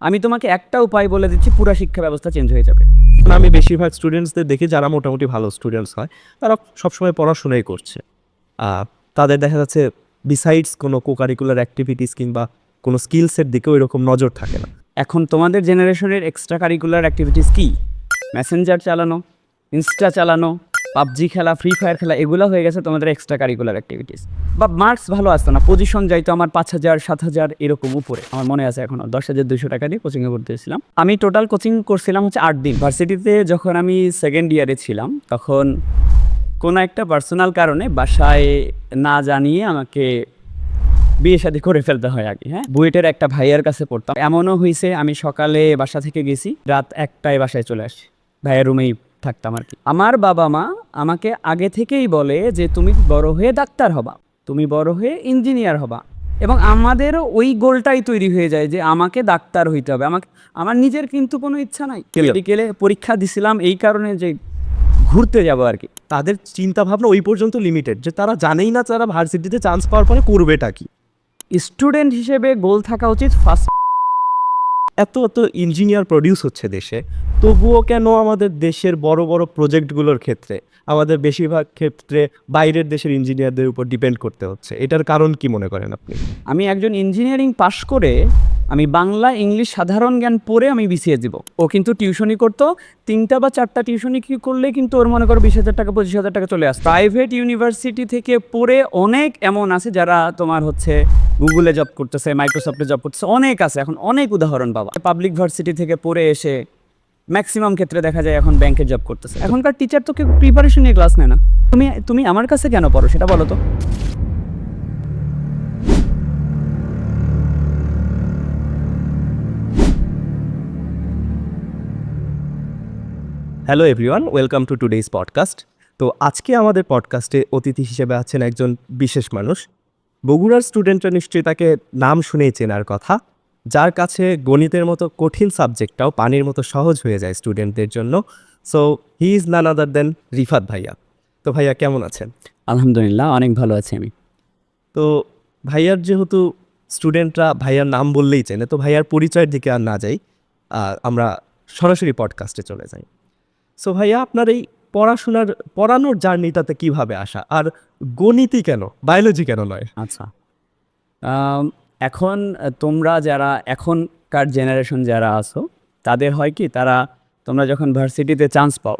আমি তোমাকে একটা উপায় বলে দিচ্ছি, পুরা শিক্ষা ব্যবস্থা চেঞ্জ হয়ে যাবে। আমি বেশিরভাগ স্টুডেন্টসদের দেখি যারা মোটামুটি ভালো স্টুডেন্টস হয়, তারা সবসময় পড়াশোনাই করছে। তাদের দেখা যাচ্ছে বিসাইডস কোনো কোকারিকুলার অ্যাক্টিভিটিস কিংবা কোনো স্কিলসের দিকে ওইরকম নজর থাকে না। এখন তোমাদের জেনারেশনের এক্সট্রা কারিকুলার অ্যাক্টিভিটিস কি? মেসেঞ্জার চালানো, ইনস্টা চালানো, পাবজি খেলা, ফ্রি ফায়ার খেলা, এগুলো হয়ে গেছে তোমাদের এক্সট্রা কারিকুলার অ্যাক্টিভিটিস। বা মার্কস ভালো আসতো না, পজিশন যাইতো আমার 5,000 7,000 এরকম উপরে। আমার মনে আছে এখনও 10,200 টাকা দিয়ে কোচিংয়ে ভর্তি হয়েছিলাম। আমি টোটাল কোচিং করছিলাম হচ্ছে 8 দিন। ভার্সিটিতে যখন আমি সেকেন্ড ইয়ারে ছিলাম, তখন কোনো একটা পার্সোনাল কারণে বাসায় না জানিয়ে আমাকে বিয়ে শাদী করে ফেলতে হয় আগে। হ্যাঁ, বুয়েটের একটা ভাইয়ার কাছে পড়তাম। এমনও হয়েছে আমি সকালে বাসা থেকে গেছি, রাত 1টায় বাসায় চলে আসি, ভাইয়ের রুমেই থাকতাম আর কি। আমার বাবা মা আমাকে আগে থেকেই বলে যে তুমি বড় হয়ে ডাক্তার হবা, তুমি বড় হয়ে ইঞ্জিনিয়ার হবা, এবং আমাদেরও ওই গোলটাই তৈরি হয়ে যায় যে আমাকে ডাক্তার হইতে হবে। আমার নিজের কিন্তু কোনো ইচ্ছা নাই। মেডিকেলে পরীক্ষা দিছিলাম এই কারণে যে ঘুরতে যাবো আর কি। তাদের চিন্তা ভাবনা ওই পর্যন্ত লিমিটেড যে তারা জানেই না তারা ভার্সিটিতে চান্স পাওয়ার পরে করবেটা কি। স্টুডেন্ট হিসেবে গোল থাকা উচিত ফার্স্ট। এত ইঞ্জিনিয়ার প্রডিউস হচ্ছে দেশে, তবুও কেন আমাদের দেশের বড় বড় প্রজেক্টগুলোর ক্ষেত্রে আমাদের বেশিরভাগ ক্ষেত্রে বাইরের দেশের ইঞ্জিনিয়ারদের উপর ডিপেন্ড করতে হচ্ছে? এটার কারণ কি মনে করেন আপনি? আমি একজন ইঞ্জিনিয়ারিং পাশ করে আমি বাংলা ইংলিশ সাধারণ জ্ঞান পড়ে আমি বিসিএস দিব। ও কিন্তু টিউশনি করতো, 3টা বা 4টা টিউশনি কি করলে কিন্তু ওর মনে করো 20,000 টাকা 25,000 টাকা চলে আসে। প্রাইভেট ইউনিভার্সিটি থেকে পড়ে অনেক এমন আছে যারা তোমার হচ্ছে গুগলে জব করতেছে, মাইক্রোসফটে জব করতেছে, অনেক আছে, এখন অনেক উদাহরণ পাবা। পাবলিক ভার্সিটি থেকে পড়ে এসে ম্যাক্সিমাম ক্ষেত্রে দেখা যায় এখন ব্যাংকে জব করতেছে। এখনকার টিচার তো কেউ প্রিপারেশন নিয়ে ক্লাস নেয় না। তুমি আমার কাছে কেন পড়ো সেটা বলো তো। Hello everyone, welcome to today's podcast. তো আজকে আমাদের পডকাস্টে অতিথি হিসেবে আছেন একজন বিশেষ মানুষ। বগুড়ার স্টুডেন্টরা নিশ্চয়ই তাকে নাম শুনেই চেনার কথা, যার কাছে গণিতের মতো কঠিন সাবজেক্টটাও পানির মতো সহজ হয়ে যায় স্টুডেন্টদের জন্য। সো হি ইজ নান আদার দেন রিফাত ভাইয়া। তো ভাইয়া কেমন আছেন? আলহামদুলিল্লাহ, অনেক ভালো আছি আমি। তো ভাইয়ার যেহেতু স্টুডেন্টরা ভাইয়ার নাম বললেই চেনে, তো ভাইয়ার পরিচয়ের দিকে আর না যাই, আমরা সরাসরি পডকাস্টে চলে যাই। সো ভাইয়া, আপনার এই পড়ানোর জার্নিটাতে কিভাবে আসা, আর গণিতই কেন, বায়োলজি কেন নয়? আচ্ছা, এখন তোমরা যারা এখনকার জেনারেশন যারা আছো, তাদের হয় কি, তোমরা যখন ভার্সিটিতে চান্স পাও,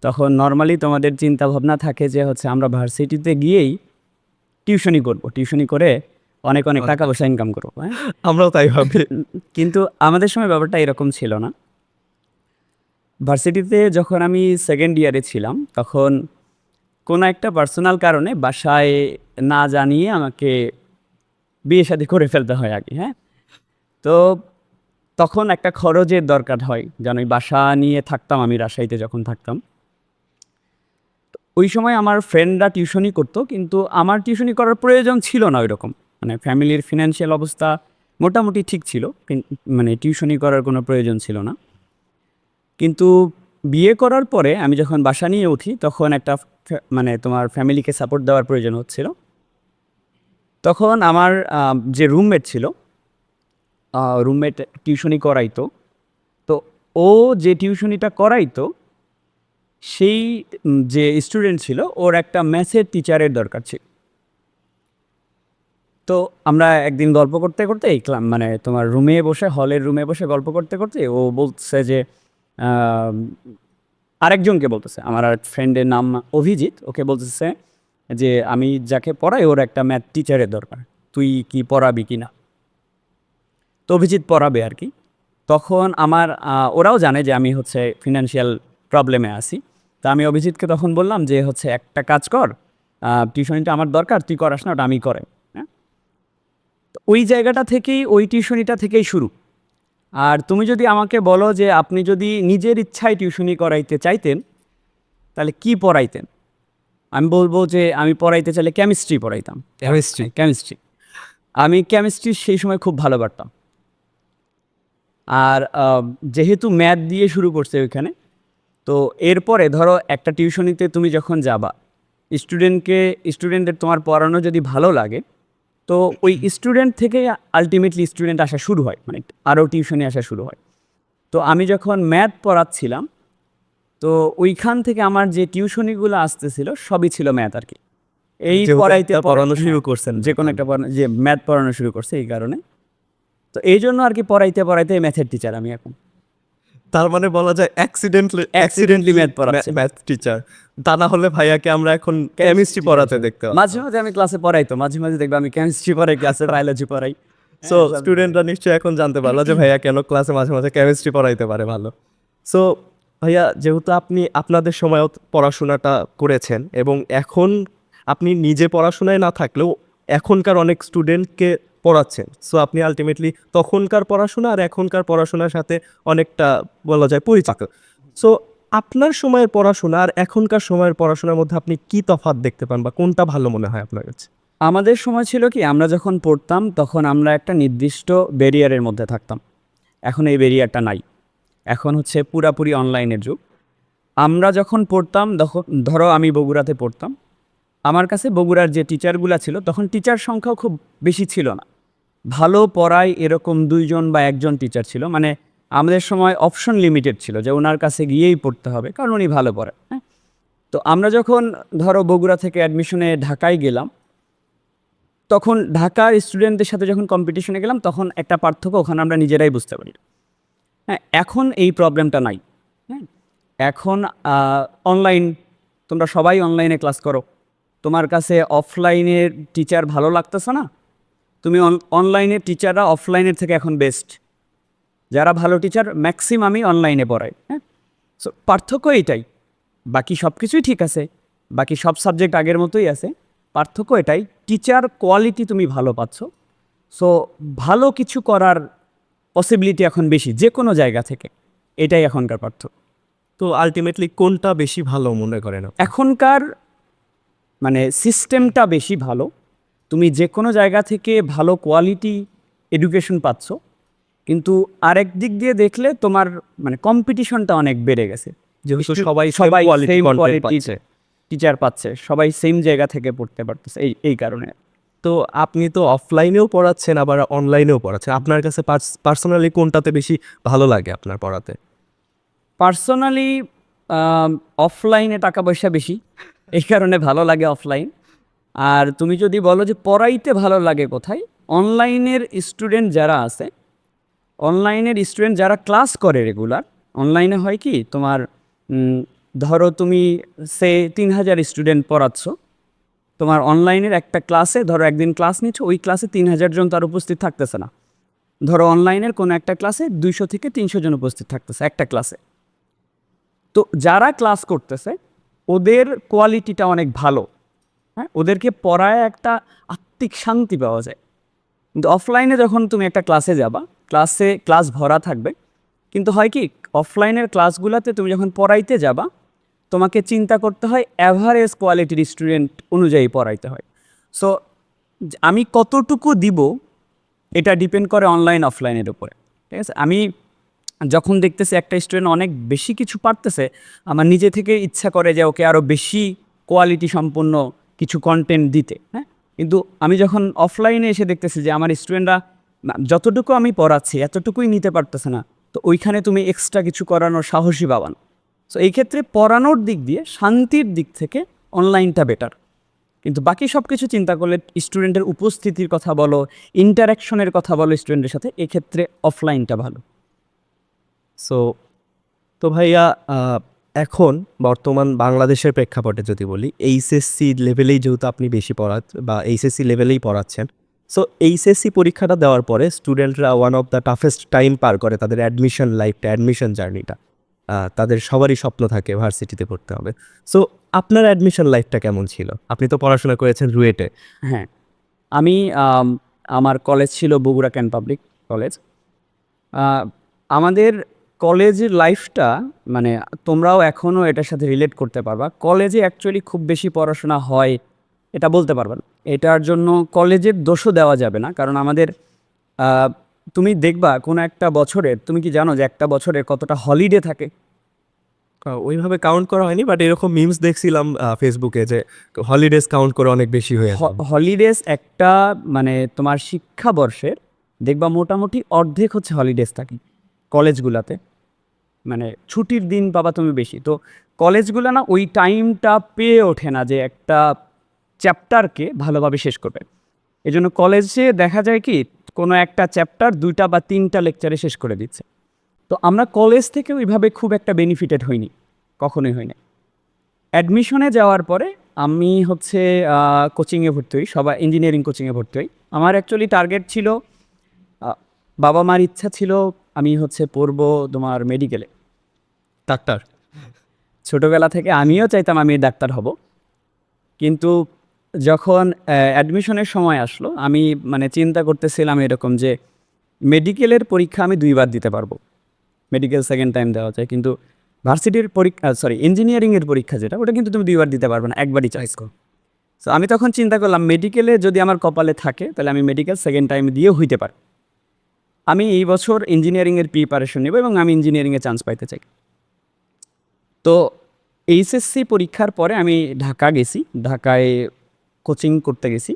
তখন নর্মালি তোমাদের চিন্তা ভাবনা থাকে যে হচ্ছে আমরা ভার্সিটিতে গিয়েই টিউশনি করব, টিউশনি করে অনেক অনেক টাকা পয়সা ইনকাম করবো। হ্যাঁ, আমরাও তাই ভাবি। কিন্তু আমাদের সময় ব্যাপারটা এরকম ছিল না। ভার্সিটিতে যখন আমি সেকেন্ড ইয়ারে ছিলাম, তখন কোনো একটা পার্সোনাল কারণে বাসায় না জানিয়ে আমাকে বিয়ে শাদী করে ফেলতে হয় আগে। হ্যাঁ, তো তখন একটা খরচের দরকার হয়, যেন ওই বাসা নিয়ে থাকতাম আমি রাজশাহীতে যখন থাকতাম। ওই সময় আমার ফ্রেন্ডরা টিউশনি করতো, কিন্তু আমার টিউশনি করার প্রয়োজন ছিল না ওইরকম। মানে ফ্যামিলির ফিনান্সিয়াল অবস্থা মোটামুটি ঠিক ছিল, মানে টিউশনি করার কোনো প্রয়োজন ছিল না। কিন্তু বিয়ে করার পরে আমি যখন বাসা নিয়ে উঠি, তখন একটা মানে তোমার ফ্যামিলিকে সাপোর্ট দেওয়ার প্রয়োজন হচ্ছিল। তখন আমার যে রুমমেট ছিল, রুমমেট টিউশনি করাইতো। তো ও যে টিউশনিটা করাইতো, সেই যে স্টুডেন্ট ছিল, ওর একটা ম্যাথের টিচারের দরকার ছিল। তো আমরা একদিন গল্প করতে করতে মানে তোমার রুমে বসে, হলের রুমে বসে গল্প করতে করতে ও বলছে যে আরেকজনকে বলতেছে, আমার আর ফ্রেন্ডের নাম অভিজিৎ, ওকে বলতেছে যে আমি যাকে পড়াই ওর একটা ম্যাথ টিচারের দরকার, তুই কি পড়াবি কি না। তো অভিজিৎ পড়াবে আর কি। তখন আমার ওরাও জানে যে আমি হচ্ছে ফিনান্সিয়াল প্রবলেমে আছি। তা আমি অভিজিৎকে তখন বললাম যে হচ্ছে একটা কাজ কর, টিউশনিটা আমার দরকার, তুই করাস না, ওটা আমি করে। হ্যাঁ, তো ওই জায়গাটা থেকেই, ওই টিউশনিটা থেকেই শুরু। আর তুমি যদি আমাকে বলো যে আপনি যদি নিজের ইচ্ছায় টিউশনি করাইতে চাইতেন, তাহলে কি পড়াইতেন, আমি বলবো যে আমি পড়াইতে চাইলে কেমিস্ট্রি পড়াইতাম। কেমিস্ট্রি আমি কেমিস্ট্রি সেই সময় খুব ভালো পারতাম। আর যেহেতু ম্যাথ দিয়ে শুরু করছে ওইখানে, তো এরপরে ধরো একটা টিউশনিতে তুমি যখন যাবা, স্টুডেন্টদের তোমার পড়ানো যদি ভালো লাগে, তো ওই স্টুডেন্ট থেকে আলটিমেটলি স্টুডেন্ট আসা শুরু হয়, মানে আরও টিউশনে আসা শুরু হয়। তো আমি যখন ম্যাথ পড়াচ্ছিলাম, তো ওইখান থেকে আমার যে টিউশনিগুলো আসতেছিল সবই ছিল ম্যাথ আর কি। এই যেহেতু পড়াইতে একটা পড়ানো শুরু হ্যাঁ, করছেন যে কোনো একটা যে ম্যাথ পড়ানো শুরু করছে এই কারণে। তো এই জন্য আর কি পড়াইতে পড়াইতে ম্যাথের টিচার আমি এখন। তার মানে বলা যায় Accidentally math পড়াচ্ছে। Math teacher. তা না হলে ভাইয়াকে আমরা এখন কেমিস্ট্রি পড়াতে দেখতে মাঝে মাঝে আমি ক্লাসে পড়াই, তো মাঝে মাঝে দেখবো আমি কেমিস্ট্রি পড়াই, ক্লাসে বায়োলজি পড়াই। সো স্টুডেন্টরা নিশ্চয়ই এখন জানতে পারলো যে ভাইয়া কেন ক্লাসে মাঝে মাঝে কেমিস্ট্রি পড়াইতে পারে ভালো। সো ভাইয়া, যেহেতু আপনি আপনাদের সময়ও পড়াশোনাটা করেছেন এবং এখন আপনি নিজে পড়াশোনায় না থাকলেও এখনকার অনেক স্টুডেন্টকে পড়াচ্ছেন, সো আপনি আলটিমেটলি তখনকার পড়াশোনা আর এখনকার পড়াশোনার সাথে অনেকটা বলা যায় পরিচিত। সো আপনার সময়ের পড়াশোনা আর এখনকার সময়ের পড়াশোনার মধ্যে আপনি কি তফাৎ দেখতে পান বা কোনটা ভালো মনে হয় আপনার কাছে? আমাদের সময় ছিল কি, আমরা যখন পড়তাম তখন আমরা একটা নির্দিষ্ট ব্যারিয়ারের মধ্যে থাকতাম। এখন এই ব্যারিয়ারটা নাই, এখন হচ্ছে পুরাপুরি অনলাইনের যুগ। আমরা যখন পড়তাম তখন ধরো আমি বগুড়াতে পড়তাম, আমার কাছে বগুড়ার যে টিচারগুলো ছিল তখন টিচার সংখ্যাও খুব বেশি ছিল না, ভালো পড়ায় এরকম 2জন বা 1জন টিচার ছিল। মানে আমাদের সময় অপশন লিমিটেড ছিল যে ওনার কাছে গিয়েই পড়তে হবে কারণ উনি ভালো পড়ায়। হ্যাঁ, তো আমরা যখন ধরো বগুড়া থেকে অ্যাডমিশনে ঢাকায় গেলাম, তখন ঢাকার স্টুডেন্টদের সাথে যখন কম্পিটিশনে গেলাম তখন একটা পার্থক্য ওখানে আমরা নিজেরাই বুঝতে পারি। হ্যাঁ, এখন এই প্রবলেমটা নাই। হ্যাঁ, এখন অনলাইন, তোমরা সবাই অনলাইনে ক্লাস করো, তোমার কাছে অফলাইনের টিচার ভালো লাগতেছে না, তুমি অনলাইনের টিচাররা অফলাইনের থেকে এখন বেস্ট। যারা ভালো টিচার ম্যাক্সিমামই অনলাইনে পড়ায়। হ্যাঁ, সো পার্থক্য এটাই, বাকি সব কিছুই ঠিক আছে, বাকি সব সাবজেক্ট আগের মতোই আছে, পার্থক্য এটাই টিচার কোয়ালিটি তুমি ভালো পাচ্ছ। সো ভালো কিছু করার পসিবিলিটি এখন বেশি যে কোনো জায়গা থেকে, এটাই এখনকার পার্থক্য। তো আলটিমেটলি কোনটা বেশি ভালো মনে করেন আপনি? এখনকার মানে সিস্টেমটা বেশি ভালো, তুমি যে কোনো জায়গা থেকে ভালো কোয়ালিটি এডুকেশন পাচ্ছ, কিন্তু আরেক দিক দিয়ে দেখলে তোমার মানে কম্পিটিশনটা অনেক বেড়ে গেছে, যেহেতু সবাই সেম কোয়ালিটির টিচার পাচ্ছে, সবাই সেম জায়গা থেকে পড়তে পারতেছে, এই কারণে। তো আপনি তো অফলাইনেও পড়াচ্ছেন আবার অনলাইনেও পড়াচ্ছেন, আপনার কাছে পার্সোনালি কোনটাতে বেশি ভালো লাগে আপনার পড়াতে? পার্সোনালি অফলাইনে টাকা পয়সা বেশি, এই কারণে ভালো লাগে অফলাইন। আর তুমি যদি বলো যে পড়াইতে ভালো লাগে কোথায়, অনলাইনের স্টুডেন্ট যারা আছে, অনলাইনের স্টুডেন্ট যারা ক্লাস করে রেগুলার, অনলাইনে হয় কি তোমার ধরো তুমি 3000 স্টুডেন্ট পড়াচ্ছ, তোমার অনলাইনের একটা ক্লাসে ধরো একদিন ক্লাস নিচ্ছ, ওই ক্লাসে 3000 জন তার উপস্থিত থাকতেছে না। ধরো অনলাইনের কোনো একটা ক্লাসে 200 থেকে 300 জন উপস্থিত থাকতেছে একটা ক্লাসে। তো যারা ক্লাস করতেছে ওদের কোয়ালিটিটা অনেক ভালো। হ্যাঁ, ওদেরকে পড়ায় একটা আত্মিক শান্তি পাওয়া যায়। কিন্তু অফলাইনে যখন তুমি একটা ক্লাসে যাবা, ক্লাস ভরা থাকবে, কিন্তু হয় কি অফলাইনের ক্লাসগুলোতে তুমি যখন পড়াইতে যাবা তোমাকে চিন্তা করতে হয় অ্যাভারেজ কোয়ালিটির স্টুডেন্ট অনুযায়ী পড়াইতে হয়। সো আমি কতটুকু দিব এটা ডিপেন্ড করে অনলাইন অফলাইনের উপরে। ঠিক আছে, আমি যখন দেখতেছি একটা স্টুডেন্ট অনেক বেশি কিছু পারতেছে, আমার নিজে থেকে ইচ্ছা করে যে ওকে আরও বেশি কোয়ালিটি সম্পন্ন কিছু কন্টেন্ট দিতে। হ্যাঁ, কিন্তু আমি যখন অফলাইনে এসে দেখতেছি যে আমার স্টুডেন্টরা যতটুকু আমি পড়াচ্ছি এতটুকুই নিতে পারতেছে না, তো ওইখানে তুমি এক্সট্রা কিছু করানোর সাহসী পাবা না। সো এই ক্ষেত্রে পড়ানোর দিক দিয়ে শান্তির দিক থেকে অনলাইনটা বেটার, কিন্তু বাকি সব কিছু চিন্তা করলে স্টুডেন্টের উপস্থিতির কথা বলো, ইন্টারাকশনের কথা বলো স্টুডেন্টের সাথে, এক্ষেত্রে অফলাইনটা ভালো। সো তো ভাইয়া, এখন বর্তমান বাংলাদেশের প্রেক্ষাপটে যদি বলি, এইচএসসি লেভেলেই যেহেতু আপনি বেশি বা এইচএসসি লেভেলেই পড়াচ্ছেন, সো এইচএসসি পরীক্ষাটা দেওয়ার পরে স্টুডেন্টরা one of the toughest time পার করে তাদের অ্যাডমিশন লাইফটা, অ্যাডমিশন জার্নিটা। তাদের সবারই স্বপ্ন থাকে ভার্সিটিতে পড়তে হবে। সো আপনার অ্যাডমিশন লাইফটা কেমন ছিল? আপনি তো পড়াশোনা করেছেন রুয়েটে। হ্যাঁ, আমি আমার কলেজ ছিল বগুড়া ক্যান পাবলিক কলেজ। আমাদের কলেজের লাইফটা মানে তোমরাও এখনও এটার সাথে রিলেট করতে পারবা, কলেজে অ্যাকচুয়ালি খুব বেশি পড়াশোনা হয় এটা বলতে পারবা না। এটার জন্য কলেজের দোষও দেওয়া যাবে না, কারণ আমাদের তুমি দেখবা কোনো একটা বছরের, তুমি কি জানো যে একটা বছরে কতটা হলিডে থাকে? ওইভাবে কাউন্ট করা হয়নি, বাট এরকম মিমস দেখছিলাম ফেসবুকে যে হলিডেজ কাউন্ট করে অনেক বেশি হয়ে যায়। হলিডেজ একটা মানে তোমার শিক্ষাবর্ষের দেখবা মোটামুটি অর্ধেক হচ্ছে হলিডেজ থাকে কলেজগুলোতে, মানে ছুটির দিন পাবা তুমি বেশি। তো কলেজগুলো না ওই টাইমটা পেয়ে ওঠে না যে একটা চ্যাপ্টারকে ভালোভাবে শেষ করবে। এই জন্য কলেজে দেখা যায় কি কোনো একটা চ্যাপ্টার 2টা বা 3টা লেকচারে শেষ করে দিচ্ছে। তো আমরা কলেজ থেকে ওইভাবে খুব একটা বেনিফিটেড হইনি, কখনোই হয়নি। অ্যাডমিশনে যাওয়ার পরে আমি হচ্ছে কোচিংয়ে ভর্তি হই, সবাই ইঞ্জিনিয়ারিং কোচিংয়ে ভর্তি হই। আমার অ্যাকচুয়ালি টার্গেট ছিল, বাবা মার ইচ্ছা ছিল আমি হচ্ছে পড়বো তোমার মেডিকেলে। ডাক্তার? ছোটোবেলা থেকে আমিও চাইতাম আমি ডাক্তার হব, কিন্তু যখন অ্যাডমিশনের সময় আসলো আমি মানে চিন্তা করতেছিলাম এরকম যে মেডিকেলের পরীক্ষা আমি 2বার দিতে পারবো, মেডিকেল সেকেন্ড টাইম দেওয়া যায়, কিন্তু ভার্সিটির পরীক্ষা ইঞ্জিনিয়ারিংয়ের পরীক্ষা যেটা ওটা কিন্তু তুমি 2বার দিতে পারবে না, একবারই চয়েস করো। সো আমি তখন চিন্তা করলাম মেডিকেলে যদি আমার কপালে থাকে তাহলে আমি মেডিকেল সেকেন্ড টাইম দিয়েও হইতে পারি। আমি এই বছর ইঞ্জিনিয়ারিংয়ের প্রিপারেশন নেব এবং আমি ইঞ্জিনিয়ারিংয়ে চান্স পাইতে চাই। তো এইচএসসি পরীক্ষার পরে আমি ঢাকা গেছি, ঢাকায় কোচিং করতে গেছি।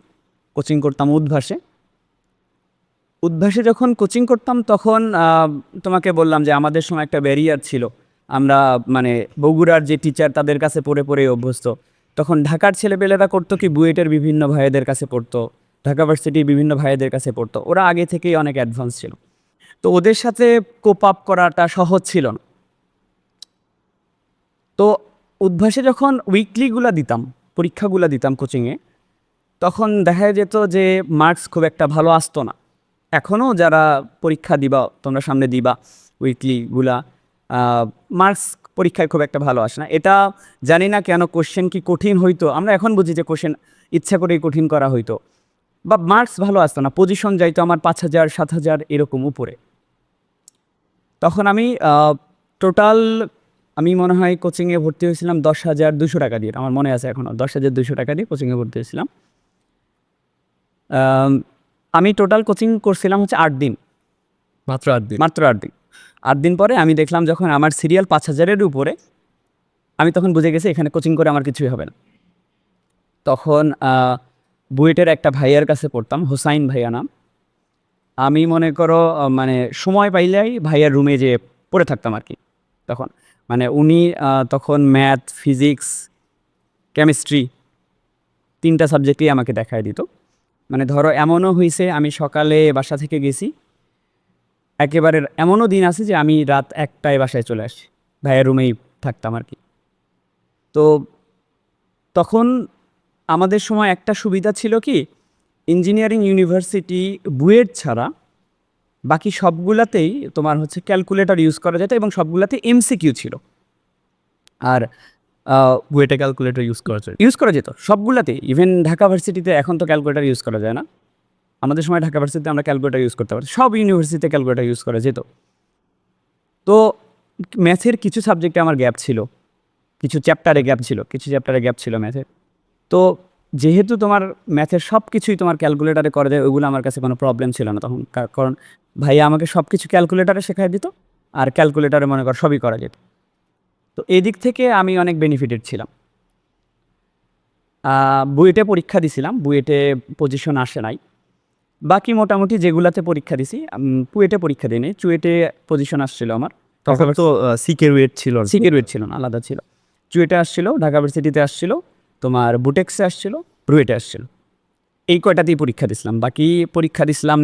কোচিং করতাম উদ্ভাসে। উদ্ভাসে যখন কোচিং করতাম তখন তোমাকে বললাম যে আমাদের সময় একটা ব্যারিয়ার ছিল, আমরা মানে বগুড়ার যে টিচার তাদের কাছে পড়ে পড়ে অভ্যস্ত। তখন ঢাকার ছেলেপেলেরা করতো কি বুয়েটের বিভিন্ন ভাইদের কাছে পড়তো, ঢাকা ভার্সিটির বিভিন্ন ভাইদের কাছে পড়তো, ওরা আগে থেকেই অনেক অ্যাডভান্স ছিল। তো ওদের সাথে কোপ আপ করাটা সহজ ছিল না। তো উদ্ভাসে যখন উইকলিগুলা দিতাম, পরীক্ষাগুলা দিতাম কোচিংয়ে, তখন দেখা যেত যে মার্কস খুব একটা ভালো আসতো না। এখনও যারা পরীক্ষা দিবা তোমরা সামনে দিবা উইকলিগুলা, মার্কস পরীক্ষায় খুব একটা ভালো আসে না। এটা জানি না কেন, কোশ্চেন কি কঠিন হইতো, আমরা এখন বুঝি যে কোশ্চেন ইচ্ছা করেই কঠিন করা হইতো, বা মার্কস ভালো আসতো না, পজিশন যাইতো আমার 5,000 7,000 এরকম উপরে। তখন আমি টোটাল আমি মনে হয় কোচিংয়ে ভর্তি হয়েছিলাম 10,200 টাকা দিয়ে, আমার মনে আছে এখনও 10,200 টাকা দিয়ে কোচিংয়ে ভর্তি হয়েছিলাম। আমি টোটাল কোচিং করছিলাম হচ্ছে 8 দিন, মাত্র 8 দিন? মাত্র 8 দিন। 8 দিন পরে আমি দেখলাম যখন আমার সিরিয়াল 5,000-এর উপরে, আমি তখন বুঝে গেছি এখানে কোচিং করে আমার কিছুই হবে না। তখন বুয়েটের একটা ভাইয়ার কাছে পড়তাম, হোসাইন ভাইয়া নাম। আমি মনে করো মানে সময় পাইলেই ভাইয়ার রুমে যেয়ে পড়ে থাকতাম আর কি। তখন মানে উনি তখন ম্যাথ, ফিজিক্স, কেমিস্ট্রি 3টা সাবজেক্টই আমাকে দেখায় দিত। মানে ধরো এমনও হয়েছে আমি সকালে বাসা থেকে গেছি, একেবারে এমনও দিন আছে যে আমি রাত 1টায় বাসায় চলে আসি, ভাইয়ের রুমেই থাকতাম আর কি। তো তখন আমাদের সময় একটা সুবিধা ছিল কি, ইঞ্জিনিয়ারিং ইউনিভার্সিটি বুয়েট ছাড়া বাকি সবগুলাতেই তোমার হচ্ছে ক্যালকুলেটর ইউজ করা যেত এবং সবগুলাতে এমসিকিউ ছিল। আর বুয়েটে ক্যালকুলেটর ইউজ করা যেত সবগুলাতেই, ইভেন ঢাকা ভার্সিটিতে এখন তো ক্যালকুলেটর ইউজ করা যায় না, আমাদের সময় ঢাকা ভার্সিটিতে আমরা ক্যালকুলেটর ইউজ করতে পারছি, সব ইউনিভার্সিটিতে ক্যালকুলেটর ইউজ করা যেত। তো ম্যাথের কিছু সাবজেক্টে আমার গ্যাপ ছিল, কিছু চ্যাপ্টারে গ্যাপ ছিল ম্যাথের। তো যেহেতু তোমার ম্যাথের সব কিছুই তোমার ক্যালকুলেটারে করা যায়, ওইগুলো আমার কাছে কোনো প্রবলেম ছিল না তখন, কারণ ভাইয়া আমাকে সব কিছু ক্যালকুলেটারে শেখাই দিত, আর ক্যালকুলেটারে মনে কর সবই করা যেত। তো এই দিক থেকে আমি অনেক বেনিফিটেড ছিলাম। বুয়েটে পরীক্ষা দিছিলাম, বুয়েটে পজিশন আসে নাই। বাকি মোটামুটি যেগুলাতে পরীক্ষা দিছি, বুয়েটে পরীক্ষা দিইনি, চুয়েটে পজিশন আসছিল আমার। তখন তো সিকের ওয়েট ছিল না? সিকের ওয়েট ছিল না, আলাদা ছিল। চুয়েটে আসছিল, ঢাকা ভার্সিটিতে আসছিল, তোমার বুটেক্সে আসছিল, রুয়েটে আসছিল। এই কয়টাতেই পরীক্ষা দিছিলাম, বাকি পরীক্ষা দিছিলাম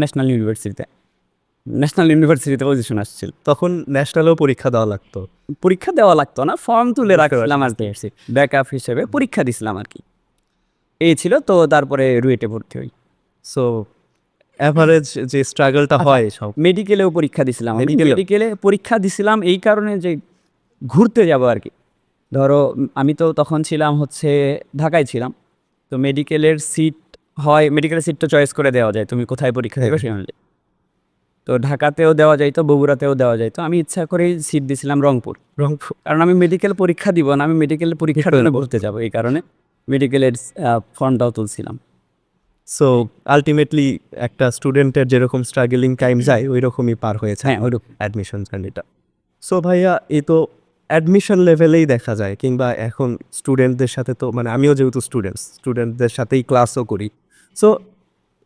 ন্যাশনাল ইউনিভার্সিটিতে পজিশন আসছিল। তখন ন্যাশনালেও পরীক্ষা দেওয়া লাগতো? পরীক্ষা দেওয়া লাগতো না, ফর্ম তুলে রাখছিলাম আর কি, ব্যাকআপ হিসেবে পরীক্ষা দিছিলাম আর কি, এই ছিল। তো তারপরে রুয়েটে ভর্তি হই। সো অ্যাভারেজ যে স্ট্রাগলটা হয় সব। মেডিকেলেও পরীক্ষা দিছিলাম, মেডিকেলেও? মেডিকেলে পরীক্ষা দিছিলাম এই কারণে যে ঘুরতে যাব আর কি। ধরো আমি তো তখন ছিলাম হচ্ছে ঢাকায় ছিলাম, তো মেডিকেলের সিট তো চয়েস করে দেওয়া যায়, তুমি কোথায় পরীক্ষা দেবে সেই অনুযায়ী। তো ঢাকাতেও দেওয়া যাইতো, বগুড়াতেও দেওয়া যাইতো, আমি ইচ্ছা করেই সিট দিছিলাম রংপুর, কারণ আমি মেডিকেল পরীক্ষা দিব না, আমি মেডিকেলের পরীক্ষার জন্য বলতে যাব, এই কারণে মেডিকেলের ফর্মটাও তুলছিলাম। সো আলটিমেটলি একটা স্টুডেন্টের যেরকম স্ট্রাগলিং টাইম যায় ওই রকমই পার হয়েছে হ্যাঁ, ওইরকম। অ্যাডমিশন জার্নিটা। সো ভাইয়া, এই তো অ্যাডমিশন লেভেলেই দেখা যায়, কিংবা এখন স্টুডেন্টদের সাথে তো মানে আমিও যেহেতু স্টুডেন্টদের সাথেই ক্লাসও করি। সো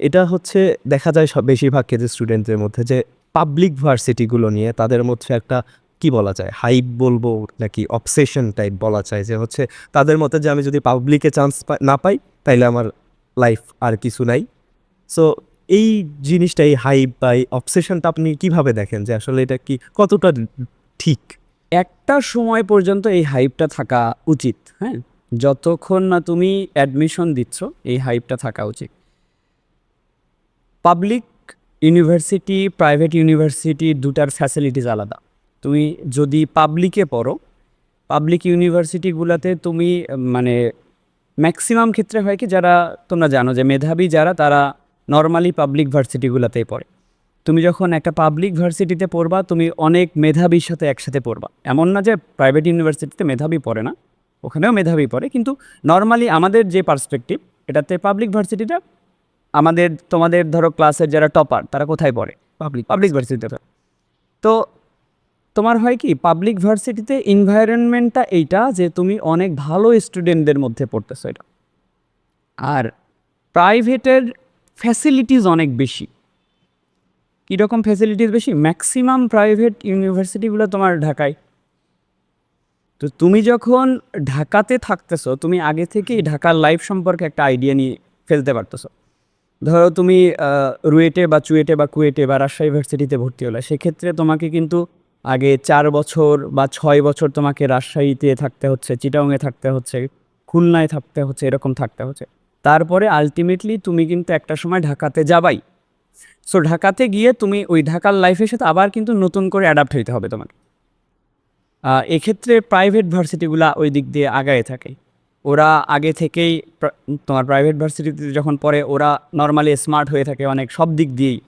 এটা হচ্ছে দেখা যায় সব বেশিরভাগ ক্ষেত্রে স্টুডেন্টদের মধ্যে যে পাবলিক ভার্সিটিগুলো নিয়ে তাদের মধ্যে একটা কি বলা যায়, হাইপ বলবো নাকি অবসেশন টাইপ বলা যায়, যে হচ্ছে তাদের মতে যে আমি যদি পাবলিকে চান্স না পাই তাইলে আমার লাইফ আর কিছু নাই। সো এই জিনিসটা, এই হাইপ বা এই অবসেশনটা আপনি কিভাবে দেখেন, যে আসলে এটা কি কতটা ঠিক? একটা সময় পর্যন্ত এই হাইপটা থাকা উচিত, হ্যাঁ, যতক্ষণ না তুমি অ্যাডমিশন দিচ্ছ এই হাইপটা থাকা উচিত। পাবলিক ইউনিভার্সিটি, প্রাইভেট ইউনিভার্সিটি দুটার ফ্যাসিলিটিস আলাদা। তুমি যদি পাবলিকে পড়ো, পাবলিক ইউনিভার্সিটিগুলোতে তুমি মানে ম্যাক্সিমাম ক্ষেত্রে হয় কি, যারা তোমরা জানো যে মেধাবী যারা, তারা নর্মালি পাবলিক ভার্সিটিগুলোতেই পড়ে। তুমি যখন একটা পাবলিক ভার্সিটিতে পড়বা, তুমি অনেক মেধাবীর সাথে একসাথে পড়বা। এমন না যে প্রাইভেট ইউনিভার্সিটিতে মেধাবী পড়ে না, ওখানেও মেধাবী পড়ে, কিন্তু নর্মালি আমাদের যে পার্সপেক্টিভ, এটাতে পাবলিক ভার্সিটিটা আমাদের, তোমাদের ধরো ক্লাসের যারা টপার তারা কোথায় পড়ে? পাবলিক ভার্সিটিতে পড়ে। তো তোমার হয় কি, পাবলিক ভার্সিটিতে এনভায়রনমেন্টটা এইটা যে তুমি অনেক ভালো স্টুডেন্টদের মধ্যে পড়তেছো এটা। আর প্রাইভেটের ফ্যাসিলিটিস অনেক বেশি। কীরকম ফ্যাসিলিটিস বেশি? ম্যাক্সিমাম প্রাইভেট ইউনিভার্সিটিগুলো তোমার ঢাকায়। তো তুমি যখন ঢাকাতে থাকতেছো, তুমি আগে থেকেই ঢাকার লাইফ সম্পর্কে একটা আইডিয়া নিয়ে ফেলতে পারতেছো। ধরো তুমি রুয়েটে বা চুয়েটে বা কুয়েটে বা রাজশাহী ইউনিভার্সিটিতে ভর্তি হলে, সেক্ষেত্রে তোমাকে কিন্তু আগে 4 বছর বা 6 বছর তোমাকে রাজশাহীতে থাকতে হচ্ছে, চিটাগংয়ে থাকতে হচ্ছে, খুলনায় থাকতে হচ্ছে, এরকম থাকতে হচ্ছে। তারপরে আলটিমেটলি তুমি কিন্তু একটা সময় ঢাকাতে যাবাই। সো ঢাকাতে গিয়ে তুমি ওই ঢাকার লাইফের সাথে আবার কিন্তু নতুন করে অ্যাডাপ্ট হইতে হবে তোমাকে। এক্ষেত্রে প্রাইভেট ভার্সিটিগুলা ওই দিক দিয়ে আগায় থাকে। ওরা আগে থেকেই তোমার প্রাইভেট ভার্সিটিতে যখন পড়ে, ওরা নর্মালি স্মার্ট হয়ে থাকে অনেক সব দিক দিয়েই।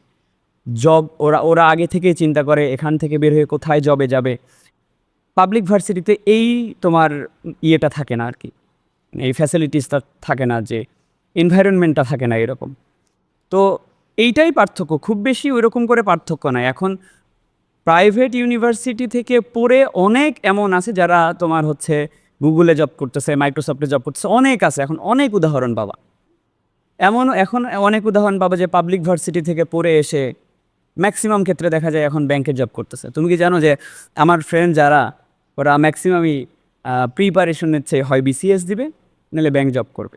জব ওরা আগে থেকেই চিন্তা করে এখান থেকে বের হয়ে কোথায় জবে যাবে। পাবলিক ভার্সিটিতে এই তোমার ইয়েটা থাকে না আর কি, এই ফ্যাসিলিটিসটা থাকে না, যে এনভায়রনমেন্টটা থাকে না এরকম। তো এইটাই পার্থক্য, খুব বেশি ওইরকম করে পার্থক্য নাই। এখন প্রাইভেট ইউনিভার্সিটি থেকে পড়ে অনেক এমন আছে যারা তোমার হচ্ছে গুগলে জব করতেছে, মাইক্রোসফটে জব করতেছে, অনেক আছে, এখন অনেক উদাহরণ পাবা। এখন অনেক উদাহরণ পাবা যে পাবলিক ভার্সিটি থেকে পড়ে এসে ম্যাক্সিমাম ক্ষেত্রে দেখা যায় এখন ব্যাংকে জব করতেছে। তুমি কি জানো যে আমার ফ্রেন্ড যারা, ওরা ম্যাক্সিমামই প্রিপারেশন নিচ্ছে, হয় বিসিএস দিবে নাহলে ব্যাংক জব করবে।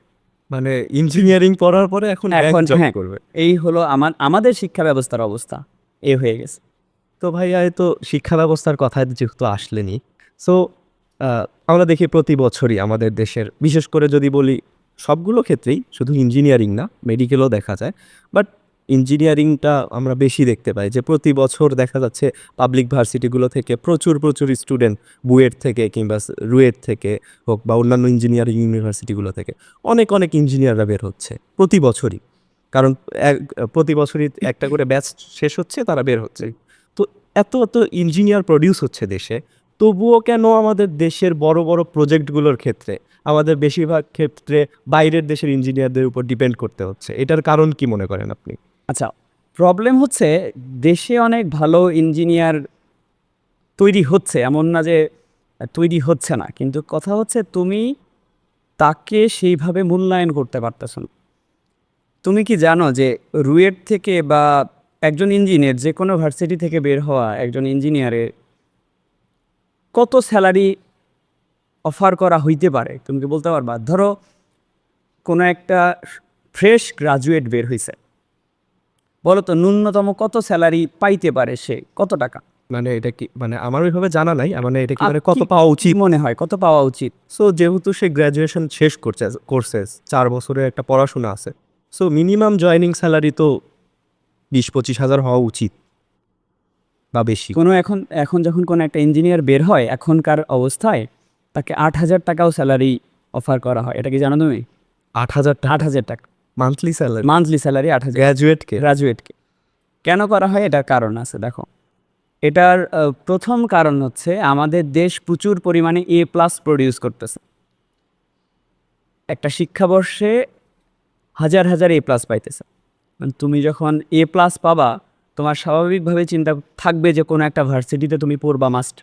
মানে ইঞ্জিনিয়ারিং পড়ার পরে এখন এখন জব হ্যাঁ, করবে। এই হলো আমাদের শিক্ষা ব্যবস্থার অবস্থা, এ হয়ে গেছে। তো ভাইয়া, তো শিক্ষা ব্যবস্থার কথায় যেহেতু আসলেনি, সো আমরা দেখি প্রতি বছরই আমাদের দেশের, বিশেষ করে যদি বলি সবগুলো ক্ষেত্রেই, শুধু ইঞ্জিনিয়ারিং না, মেডিকেলও দেখা যায়, বাট ইঞ্জিনিয়ারিংটা আমরা বেশি দেখতে পাই যে প্রতি বছর দেখা যাচ্ছে পাবলিক ভার্সিটিগুলো থেকে প্রচুর প্রচুর স্টুডেন্ট, বুয়েট থেকে কিংবা রুয়েট থেকে হোক বা অন্যান্য ইঞ্জিনিয়ারিং ইউনিভার্সিটিগুলো থেকে অনেক অনেক ইঞ্জিনিয়াররা বের হচ্ছে প্রতি বছরই। কারণ প্রতি বছরই একটা করে ব্যাচ শেষ হচ্ছে, তারা বের হচ্ছে। তো এত এত ইঞ্জিনিয়ার প্রডিউস হচ্ছে দেশে, তবুও কেন আমাদের দেশের বড় বড় প্রজেক্টগুলোর ক্ষেত্রে আমাদের বেশিরভাগ ক্ষেত্রে বাইরের দেশের ইঞ্জিনিয়ারদের উপর ডিপেন্ড করতে হচ্ছে? এটার কারণ কি মনে করেন আপনি? আচ্ছা, প্রবলেম হচ্ছে দেশে অনেক ভালো ইঞ্জিনিয়ার তৈরি হচ্ছে, এমন না যে তৈরি হচ্ছে না, কিন্তু কথা হচ্ছে তুমি তাকে সেইভাবে মূল্যায়ন করতে পারতেছ না। তুমি কি জানো যে রুয়েট থেকে বা একজন ইঞ্জিনিয়ার, যে কোনো ভার্সিটি থেকে বের হওয়া একজন ইঞ্জিনিয়ারের কত স্যালারি অফার করা হইতে পারে? তুমি কি বলতে পারবা? ধরো কোনো একটা ফ্রেশ গ্রাজুয়েট বের হয়েছে, বলো তো ন্যূনতম কত স্যালারি পাইতে পারে সে, কত টাকা? মানে এটা কি, মানে আমার ওইভাবে জানা নাই, মানে এটা কি, মানে কত কি- পাওয়া কি উচিত? মনে হয় কত পাওয়া উচিত? সো যেহেতু সে গ্র্যাজুয়েশন শেষ করছে, কোর্সেস 4 বছরের একটা পড়াশোনা আছে, সো মিনিমাম জয়নিং স্যালারি তো 20-25 হাজার হওয়া উচিত বা বেশি। কোনো এখন এখন যখন কোনো একটা ইঞ্জিনিয়ার বের হয় এখনকার অবস্থায়, তাকে 8,000 টাকাও স্যালারি অফার করা হয়। এটা কি জানো তুমি? 8,000 টাকা 8,000 টাকা মান্থলি স্যালারি মান্থলি স্যালারি, 8,000 গ্র্যাজুয়েটকে? গ্রাজুয়েটকে। কেন করা হয়? এটার কারণ আছে, দেখো। এটার প্রথম কারণ হচ্ছে আমাদের দেশ প্রচুর পরিমাণে A+ প্রডিউস করতেছে। একটা শিক্ষাবর্ষে হাজার হাজার A+ পাইতেছে। মানে তুমি যখন A+ পাবা, তোমার স্বাভাবিকভাবে চিন্তা থাকবে যে কোনো একটা ভার্সিটিতে তুমি পড়বা মাস্ট।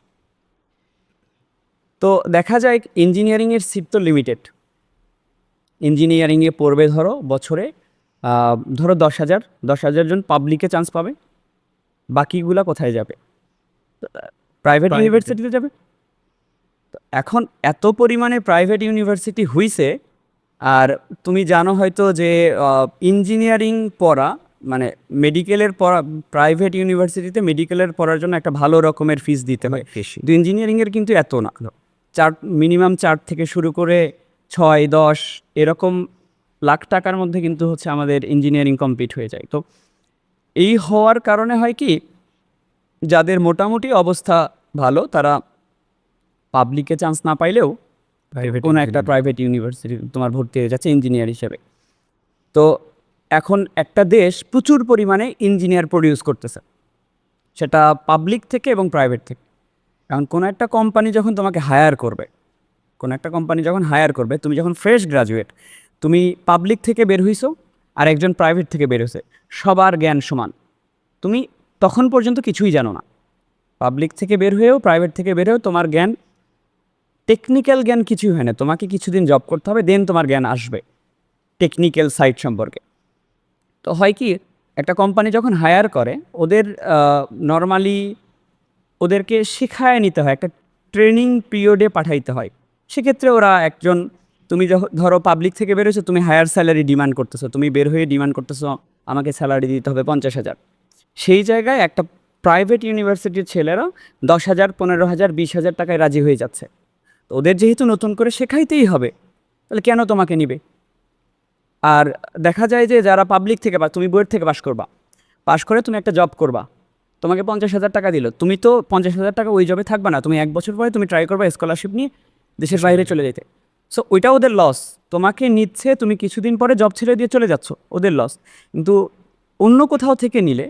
তো দেখা যায় ইঞ্জিনিয়ারিংয়ের সিট তো লিমিটেড। ইঞ্জিনিয়ারিংয়ে পড়বে ধরো বছরে ধরো 10,000 জন পাবলিকে চান্স পাবে, বাকিগুলা কোথায় যাবে? প্রাইভেট Private-এ। ইউনিভার্সিটিতে যাবে। তো এখন এত পরিমাণে প্রাইভেট ইউনিভার্সিটি হইছে, আর তুমি জানো হয়তো যে ইঞ্জিনিয়ারিং পড়া মানে মেডিকেলের পড়া, প্রাইভেট ইউনিভার্সিটিতে মেডিকেলের পড়ার জন্য একটা ভালো রকমের ফিস দিতে হয়। বেশি। কিন্তু ইঞ্জিনিয়ারিংয়ের কিন্তু এত না, মিনিমাম 4 থেকে শুরু করে 6-10 এরকম লাখ টাকার মধ্যে কিন্তু হচ্ছে আমাদের ইঞ্জিনিয়ারিং কমপ্লিট হয়ে যায়। তো এই হওয়ার কারণে হয় কি, যাদের মোটামুটি অবস্থা ভালো তারা পাবলিকে চান্স না পাইলেও প্রাইভেট কোনো একটা প্রাইভেট ইউনিভার্সিটি তোমার ভর্তি হয়ে যাচ্ছে ইঞ্জিনিয়ার হিসেবে। তো এখন একটা দেশ প্রচুর পরিমাণে ইঞ্জিনিয়ার প্রডিউস করতেছে, সেটা পাবলিক থেকে এবং প্রাইভেট থেকে। কারণ কোনো একটা কোম্পানি যখন তোমাকে হায়ার করবে, তুমি যখন ফ্রেশ গ্রাজুয়েট, তুমি পাবলিক থেকে বের হইছো আর একজন প্রাইভেট থেকে বের হয়েছে, সবার জ্ঞান সমান, তুমি তখন পর্যন্ত কিছুই জানো না। পাবলিক থেকে বের হয়েও প্রাইভেট থেকে বের হয়েও তোমার জ্ঞান, টেকনিক্যাল জ্ঞান কিছুই হয় না। তোমাকে কিছুদিন জব করতে হবে, দেন তোমার জ্ঞান আসবে টেকনিক্যাল সাইট সম্পর্কে। তো হয় কি, একটা কোম্পানি যখন হায়ার করে ওদের নর্মালি ওদেরকে শেখায় নিতে হয়, একটা ট্রেনিং পিরিয়ডে পাঠাইতে হয়। সেক্ষেত্রে ওরা একজন, তুমি যখন ধরো পাবলিক থেকে বেরোছো, তুমি হায়ার স্যালারি ডিমান্ড করতেছো, তুমি বের হয়ে ডিমান্ড করতেছো আমাকে স্যালারি দিতে হবে 50,000। সেই জায়গায় একটা প্রাইভেট ইউনিভার্সিটির ছেলেরা 10,000, 15,000, 20,000 টাকায় রাজি হয়ে যাচ্ছে। তো ওদের যেহেতু নতুন করে শেখাইতেই হবে, তাহলে কেন তোমাকে নিবে? আর দেখা যায় যে যারা পাবলিক থেকে বা তুমি বইয়ের থেকে পাশ করে তুমি একটা জব করবা, তোমাকে 50,000 টাকা দিল, তুমি তো 50,000 টাকা ওই জবে থাকবা না, তুমি 1 বছর পরে তুমি ট্রাই করবা স্কলারশিপ নিয়ে দেশের বাইরে চলে যেতে। সো ওইটা ওদের লস। তোমাকে নিচ্ছে, তুমি কিছুদিন পরে জব ছেড়ে দিয়ে চলে যাচ্ছ, ওদের লস। কিন্তু অন্য কোথাও থেকে নিলে,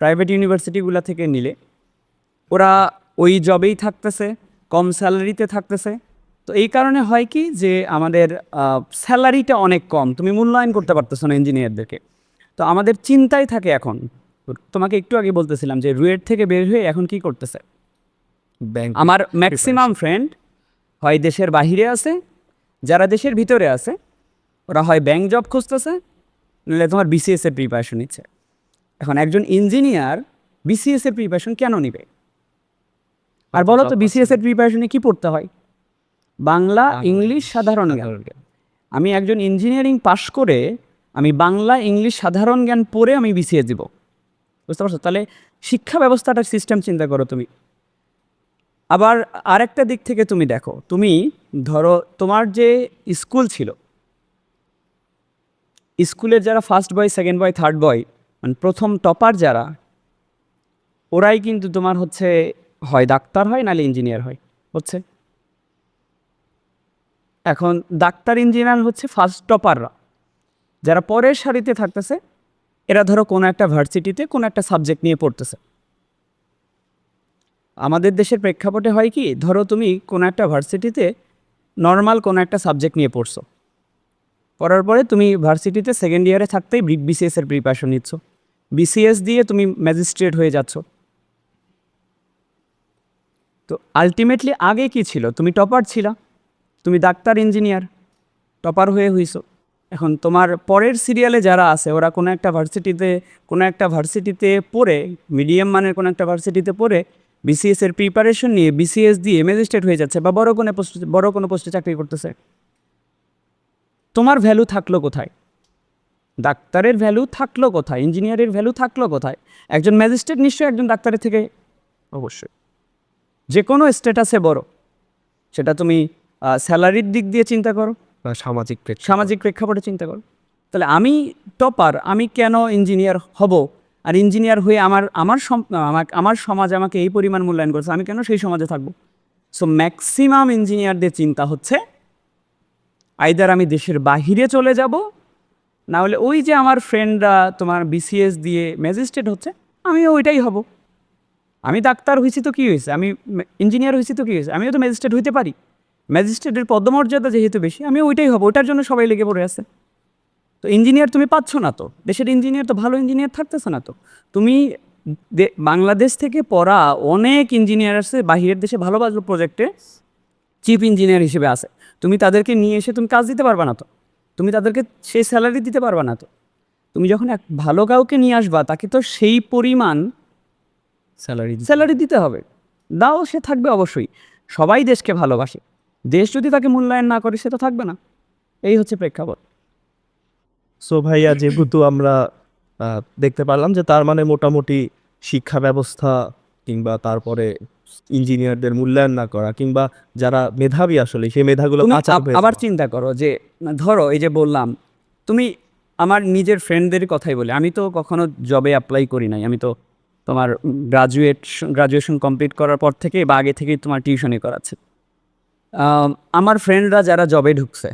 প্রাইভেট ইউনিভার্সিটিগুলো থেকে নিলে, ওরা ওই জবেই থাকতেছে, কম স্যালারিতে থাকতেছে। তো এই কারণে হয় কি যে আমাদের স্যালারিটা অনেক কম, তুমি মূল্যায়ন করতে পারতেছো না ইঞ্জিনিয়ারদেরকে। তো আমাদের চিন্তায় থাকে এখন, তোমাকে একটু আগে বলতেছিলাম যে রুয়েট থেকে বের হয়ে এখন কি করতেছে। ব্যাংক আমার ম্যাক্সিমাম ফ্রেন্ড হয় দেশের বাহিরে আছে, যারা দেশের ভিতরে আছে ওরা হয় ব্যাংক জব খুঁজতেছে, নাহলে তোমার বিসিএস এর প্রিপারেশন নিচ্ছে। এখন একজন ইঞ্জিনিয়ার বিসিএস এর প্রিপারেশন কেন নিবে? আর বলো তো বিসিএস এর প্রিপারেশনে কি পড়তে হয়? বাংলা, ইংলিশ, সাধারণ জ্ঞান। আমি একজন ইঞ্জিনিয়ারিং পাশ করে আমি বাংলা, ইংলিশ, সাধারণ জ্ঞান পড়ে আমি বিসিএস দিব, বুঝতে পারছো? তাহলে শিক্ষা ব্যবস্থাটার সিস্টেম চিন্তা করো তুমি। আবার আরেকটা দিক থেকে তুমি দেখো, তুমি ধরো তোমার যে স্কুল ছিল, স্কুলের যারা first boy, second boy, third বয়, মানে প্রথম টপার যারা, ওরাই কিন্তু তোমার হচ্ছে হয় ডাক্তার হয় নাহলে ইঞ্জিনিয়ার হয় হচ্ছে। এখন ডাক্তার, ইঞ্জিনিয়ার হচ্ছে ফার্স্ট টপাররা। যারা পরের সারিতে থাকতেছে এরা ধরো কোনো একটা ভার্সিটিতে কোনো একটা সাবজেক্ট নিয়ে পড়তেছে। আমাদের দেশের প্রেক্ষাপটে হয় কি, ধরো তুমি কোনো একটা ভার্সিটিতে নর্মাল কোনো একটা সাবজেক্ট নিয়ে পড়ছো, পড়ার পরে তুমি ভার্সিটিতে সেকেন্ড ইয়ারে থাকতেই বিসিএস এর প্রিপারেশন নিচ্ছ, বিসিএস দিয়ে তুমি ম্যাজিস্ট্রেট হয়ে যাচ্ছ। তো আলটিমেটলি আগে কি ছিল, তুমি টপার ছিলা, তুমি ডাক্তার, ইঞ্জিনিয়ার, টপার হয়ে হইছো। এখন তোমার পরের সিরিয়ালে যারা আছে ওরা কোনো একটা ভার্সিটিতে পড়ে, মিডিয়াম মানের কোনো একটা ভার্সিটিতে পড়ে বিসিএস এর প্রিপারেশন নিয়ে বিসিএস দিয়ে ম্যাজিস্ট্রেট হয়ে যাচ্ছে বা বড় কোনো পোস্টে চাকরি করতেছে। তোমার ভ্যালু থাকলো কোথায়? ডাক্তারের ভ্যালু থাকলো কোথায়? ইঞ্জিনিয়ারের ভ্যালু থাকলো কোথায়? একজন ম্যাজিস্ট্রেট নিশ্চয়ই একজন ডাক্তারের থেকে অবশ্যই যে কোনো স্ট্যাটাসে বড়। সেটা তুমি স্যালারির দিক দিয়ে চিন্তা করো, বা সামাজিক সামাজিক প্রেক্ষাপটে চিন্তা করো। তাহলে আমি টপার, আমি কেন ইঞ্জিনিয়ার হব? আর ইঞ্জিনিয়ার হয়ে আমার সমাজ আমাকে এই পরিমাণ মূল্যায়ন করছে, আমি কেন সেই সমাজে থাকবো? সো ম্যাক্সিমাম ইঞ্জিনিয়ারদের চিন্তা হচ্ছে আইদার আমি দেশের বাহিরে চলে যাব, না হলে ওই যে আমার ফ্রেন্ডরা তোমার বিসিএস দিয়ে ম্যাজিস্ট্রেট হচ্ছে, আমিও ওইটাই হব। আমি ডাক্তার হয়েছি তো কী হয়েছে, আমি ইঞ্জিনিয়ার হয়েছি তো কী হয়েছে, আমিও তো ম্যাজিস্ট্রেট হইতে পারি। ম্যাজিস্ট্রেটের পদমর্যাদা যেহেতু বেশি, আমি ওইটাই হব, ওইটার জন্য সবাই লেগে পড়ে আছে। তো ইঞ্জিনিয়ার তুমি পাচ্ছ না, তো দেশের ইঞ্জিনিয়ার তো ভালো ইঞ্জিনিয়ার থাকতেছে না। তো তুমি বাংলাদেশ থেকে পড়া অনেক ইঞ্জিনিয়ার আছে বাহিরের দেশে ভালো ভালো প্রজেক্টে চিফ ইঞ্জিনিয়ার হিসেবে আছে, তুমি তাদেরকে নিয়ে এসে তুমি কাজ দিতে পারবা না তো, তুমি তাদেরকে সেই স্যালারি দিতে পারবা না তো। তুমি যখন এক ভালো কাউকে নিয়ে আসবা তাকে তো সেই পরিমাণ স্যালারি দিতে হবে, দাও, সে থাকবে অবশ্যই। সবাই দেশকে ভালোবাসে, দেশ যদি তাকে মূল্যায়ন না করে সে তো থাকবে না। এই হচ্ছে প্রেক্ষাপট। সো ভাইয়া, যেহেতু আমরা দেখতে পারলাম যে তার মানে মোটামুটি শিক্ষা ব্যবস্থা কিংবা তারপরে ইঞ্জিনিয়ারদের মূল্যায়ন না করা কিংবা যারা মেধাবী আসলে সেই মেধাগুলো তুমি পাচার হয়ে আবার যাওয়া। চিন্তা করো যে ধরো এই যে বললাম, তুমি আমার নিজের ফ্রেন্ডদের কথাই বলি, আমি তো কখনো জবে অ্যাপ্লাই করি নাই, আমি তো তোমার গ্রাজুয়েশন কমপ্লিট করার পর থেকে বা আগে থেকেই তোমার টিউশনি করাচ্ছে। আমার ফ্রেন্ডরা যারা জবে ঢুকছে,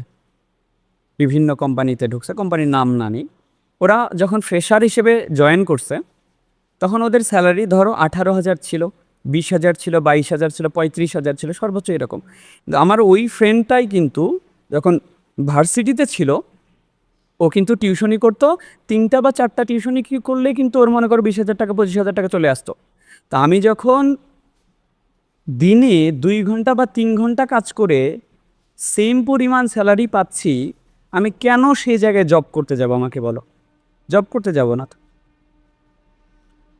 বিভিন্ন কোম্পানিতে ঢুকছে, কোম্পানির নাম না নিই, ওরা যখন ফ্রেশার হিসেবে জয়েন করছে তখন ওদের স্যালারি ধরো 18,000 ছিল, 20,000 ছিল, 22,000 ছিল, 35,000 ছিল, সর্বোচ্চ এরকম। কিন্তু আমার ওই ফ্রেন্ডটাই কিন্তু যখন ভার্সিটিতে ছিল ও কিন্তু টিউশনি করতো, 3টা বা 4টা টিউশনি কি করলে কিন্তু ওর মনে করো 20,000 টাকা 25,000 টাকা চলে আসতো। তা আমি যখন দিনে 2 ঘন্টা বা 3 ঘন্টা কাজ করে সেম পরিমাণ স্যালারি পাচ্ছি, আমি কেন সেই জায়গায় জব করতে যাব? আমাকে বলো, জব করতে যাব না তো।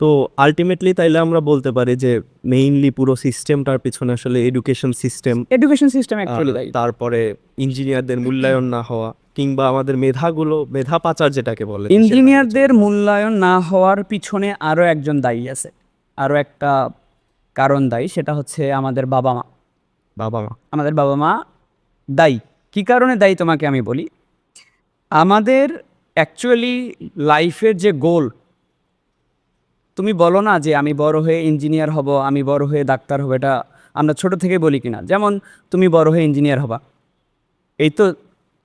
তো আলটিমেটলি তাইলে আমরা বলতে পারি যে মেইনলি পুরো সিস্টেমটার পিছনে আসলে education system, education system actually দায়ী। তারপরে ইঞ্জিনিয়ারদের মূল্যায়ন না হওয়া কিংবা আমাদের মেধা পাচার যেটাকে বলে ইঞ্জিনিয়ারদের মূল্যায়ন না হওয়ার পিছনে আরও একজন দায়ী আছে, আরও একটা কারণ দায়ী, সেটা হচ্ছে আমাদের বাবা মা। বাবা মা। আমাদের বাবা মা দায়ী। কী কারণে দায়ী তোমাকে আমি বলি। আমাদের অ্যাকচুয়ালি লাইফের যে গোল, তুমি বলো না যে আমি বড় হয়ে ইঞ্জিনিয়ার হব, আমি বড় হয়ে ডাক্তার হব, এটা আমরা ছোট থেকে বলি কিনা, যেমন তুমি বড় হয়ে ইঞ্জিনিয়ার হবা, এই তো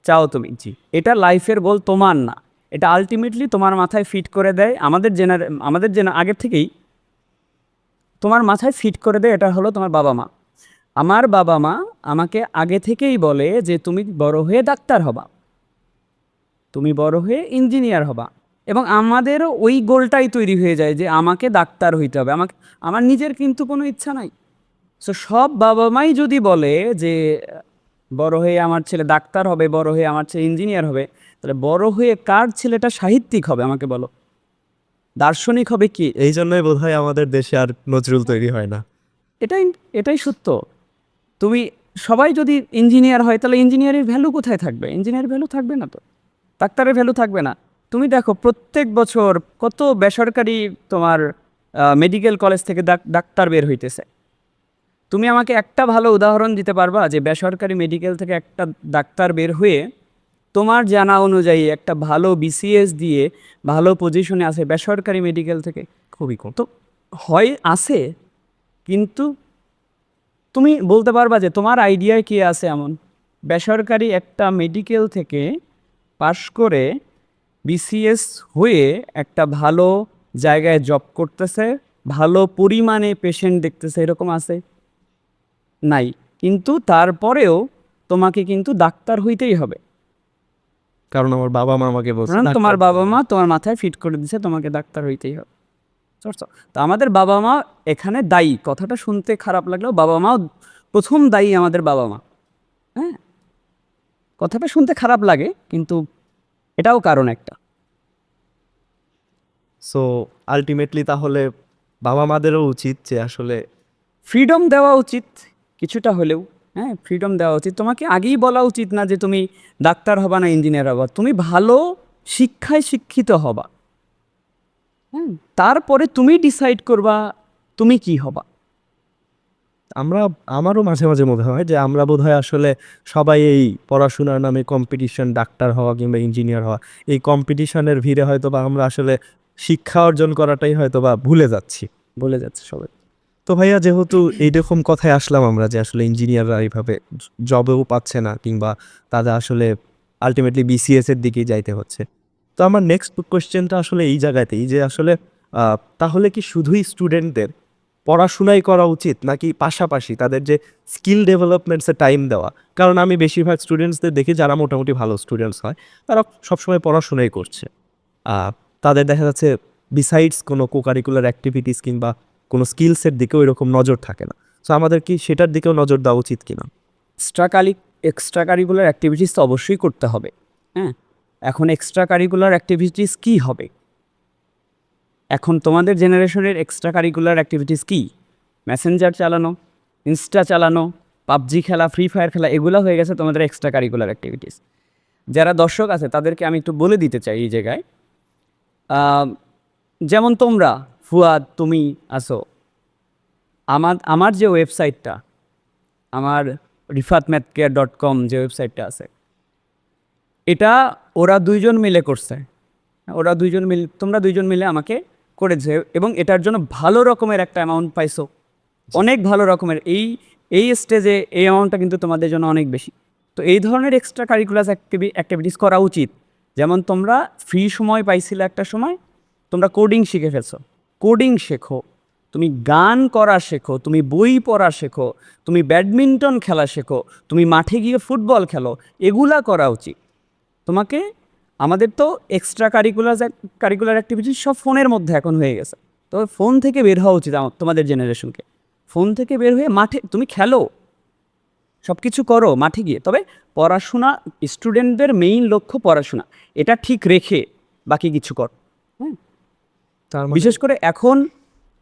চাও তুমি। জি, এটা লাইফের গোল তোমার না, এটা আলটিমেটলি তোমার মাথায় ফিট করে দেয় আমাদের আগের থেকেই তোমার মাথায় ফিট করে দেয়, এটা হলো তোমার বাবা মা। আমার বাবা মা আমাকে আগে থেকেই বলে যে তুমি বড় হয়ে ডাক্তার হবা, তুমি বড় হয়ে ইঞ্জিনিয়ার হবা, এবং আমাদেরও ওই গোলটাই তৈরি হয়ে যায় যে আমাকে ডাক্তার হইতে হবে। আমার নিজের কিন্তু কোনো ইচ্ছা নাই। সো সব বাবা মাই যদি বলে যে বড় হয়ে আমার ছেলে ডাক্তার হবে, বড় হয়ে আমার ছেলে ইঞ্জিনিয়ার হবে, তাহলে বড় হয়ে কার ছেলেটা সাহিত্যিক হবে আমাকে বলো, দার্শনিক হবে কি? এই জন্যই বোধহয় আমাদের দেশে আর নজরুল তৈরি হয় না। এটাই এটাই সত্য। তুমি সবাই যদি ইঞ্জিনিয়ার হয় তাহলে ইঞ্জিনিয়ারের ভ্যালু কোথায় থাকবে? ইঞ্জিনিয়ারের ভ্যালু থাকবে না তো, ডাক্তারের ভ্যালু থাকবে না। তুমি দেখো প্রত্যেক বছর কত বেসরকারি তোমার মেডিকেল কলেজ থেকে ডাক্তার বের হইতেছে। তুমি আমাকে একটা ভালো উদাহরণ দিতে পারবা যে বেসরকারি মেডিকেল থেকে একটা ডাক্তার বের হয়ে তোমার জানা অনুযায়ী একটা ভালো বিসিএস দিয়ে ভালো পজিশনে আছে বেসরকারি মেডিকেল থেকে? খুবই কম। তো হয় আছে, কিন্তু তুমি বলতে পারবা যে তোমার আইডিয়ায় কি আছে এমন বেসরকারি একটা মেডিকেল থেকে পাশ করে বিসিএস হয়ে একটা ভালো জায়গায় জব করতেছে, ভালো পরিমাণে পেশেন্ট দেখতেছে, এরকম আছে? নাই। কিন্তু তারপরেও তোমাকে কিন্তু ডাক্তার হইতেই হবে, কারণ আমার বাবা মা আমাকে বলছে কারণ তোমার ডাক্তার বাবা মা তোমার মাথায় ফিট করে দিছে তোমাকে ডাক্তার হইতেই হবে। বুঝছো? তো আমাদের বাবা মা এখানে দায়ী। কথাটা শুনতে খারাপ লাগলেও বাবা মাও প্রথম দায়ী, আমাদের বাবা মা। হ্যাঁ, কথাটা শুনতে খারাপ লাগে কিন্তু এটাও কারণ একটা। সো আলটিমেটলি তাহলে বাবা মাদেরও উচিত যে আসলে ফ্রিডম দেওয়া উচিত কিছুটা হলেও। হ্যাঁ, ফ্রিডম দেওয়া উচিত। তোমাকে আগেই বলা উচিত না যে তুমি ডাক্তার হবা না ইঞ্জিনিয়ার হবা, তুমি ভালো শিক্ষায় শিক্ষিত হবা। হ্যাঁ, তারপরে তুমি ডিসাইড করবা তুমি কি হবা। আমারও মাঝে মাঝে মনে হয় যে আমরা বোধহয় আসলে সবাই এই পড়াশোনার নামে কম্পিটিশন, ডাক্তার হওয়া কিংবা ইঞ্জিনিয়ার হওয়া, এই কম্পিটিশনের ভিড়ে হয়তো বা আমরা আসলে শিক্ষা অর্জন করাটাই হয়তো বা ভুলে যাচ্ছি। বলে যাচ্ছে সবাই। তো ভাইয়া, যেহেতু এইরকম কথায় আসলাম আমরা যে আসলে ইঞ্জিনিয়াররা এইভাবে জবেও পাচ্ছে না কিংবা তাদের আসলে আলটিমেটলি বিসিএস এর দিকেই যাইতে হচ্ছে, তো আমার নেক্সট কোয়েশ্চেনটা আসলে এই জায়গাতেই যে আসলে তাহলে কি শুধুই স্টুডেন্টদের পড়াশোনাই করা উচিত নাকি পাশাপাশি তাদের যে স্কিল ডেভেলপমেন্টসে টাইম দেওয়া? কারণ আমি বেশিরভাগ স্টুডেন্টসদের দেখি যারা মোটামুটি ভালো স্টুডেন্টস হয় তারা সবসময় পড়াশোনাই করছে। তাদের দেখা যাচ্ছে বিসাইডস কোনো কোকারিকুলার অ্যাক্টিভিটিস কিংবা কোনো স্কিলসের দিকেও এরকম নজর থাকে না। সো আমাদের কি সেটার দিকেও নজর দেওয়া উচিত কিনা? এক্সট্রা কারিকুলার অ্যাক্টিভিটিস তো অবশ্যই করতে হবে। হ্যাঁ, এখন এক্সট্রা কারিকুলার অ্যাক্টিভিটিস কী হবে? এখন তোমাদের জেনারেশনের এক্সট্রা কারিকুলার অ্যাক্টিভিটিস কী? মেসেঞ্জার চালানো, ইনস্টা চালানো, পাবজি খেলা, ফ্রি ফায়ার খেলা, এগুলো হয়ে গেছে তোমাদের এক্সট্রা কারিকুলার অ্যাক্টিভিটিস। যারা দর্শক আছে তাদেরকে আমি একটু বলে দিতে চাই এই জায়গায়, যেমন তোমরা, ফুয়াদ, তুমি আসো, আমার যে ওয়েবসাইটটা, আমার rifatmathcare.com যে ওয়েবসাইটটা আছে, এটা ওরা দুইজন মিলে করছে। তোমরা দুইজন মিলে আমাকে করেছে, এবং এটার জন্য ভালো রকমের একটা অ্যামাউন্ট পাইছো, অনেক ভালো রকমের। এই স্টেজে এই অ্যামাউন্টটা কিন্তু তোমাদের জন্য অনেক বেশি। তো এই ধরনের এক্সট্রা কারিকুলার অ্যাক্টিভিটিস করা উচিত। যেমন তোমরা ফ্রি সময় পাইছিলে একটা সময়, তোমরা কোডিং শিখে ফেলছো, কোডিং শেখো, তুমি গান করা শেখো, তুমি বই পড়া শেখো, তুমি ব্যাডমিন্টন খেলা শেখো, তুমি মাঠে গিয়ে ফুটবল খেলো, এগুলা করা উচিত তোমাকে। আমাদের তো এক্সট্রা কারিকুলার অ্যাক্টিভিটিস সব ফোনের মধ্যে এখন হয়ে গেছে। তো ফোন থেকে বের হওয়া উচিত তোমাদের জেনারেশনকে। ফোন থেকে বের হয়ে মাঠে তুমি খেলো, সব কিছু করো মাঠে গিয়ে। তবে পড়াশোনা, স্টুডেন্টদের মেইন লক্ষ্য পড়াশোনা, এটা ঠিক রেখে বাকি কিছু কর। হ্যাঁ, বিশেষ করে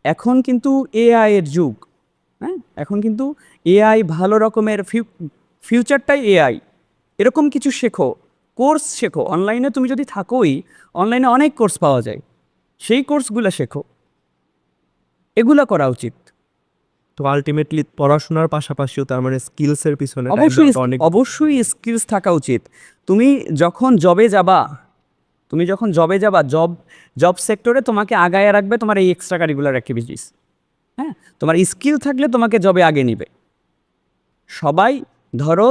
এখন কিন্তু এআই এর যুগ। হ্যাঁ, এখন কিন্তু এআই ভালো রকমের, ফিউচারটাই এআই। এরকম কিছু শেখো, কোর্স শেখো। অনলাইনে তুমি যদি থাকোই, অনলাইনে অনেক কোর্স পাওয়া যায়, সেই কোর্সগুলো শেখো, এগুলো করা উচিত। তো আলটিমেটলি পড়াশোনার পাশাপাশিও তার মানে স্কিলসের পিছনে অবশ্যই স্কিলস থাকা উচিত। তুমি যখন জবে যাবা, জব সেক্টরে তোমাকে আগায় রাখবে তোমার এই এক্সট্রা কারিকুলার অ্যাক্টিভিটিস। হ্যাঁ, তোমার স্কিল থাকলে তোমাকে জবে আগে নিবে সবাই। ধরো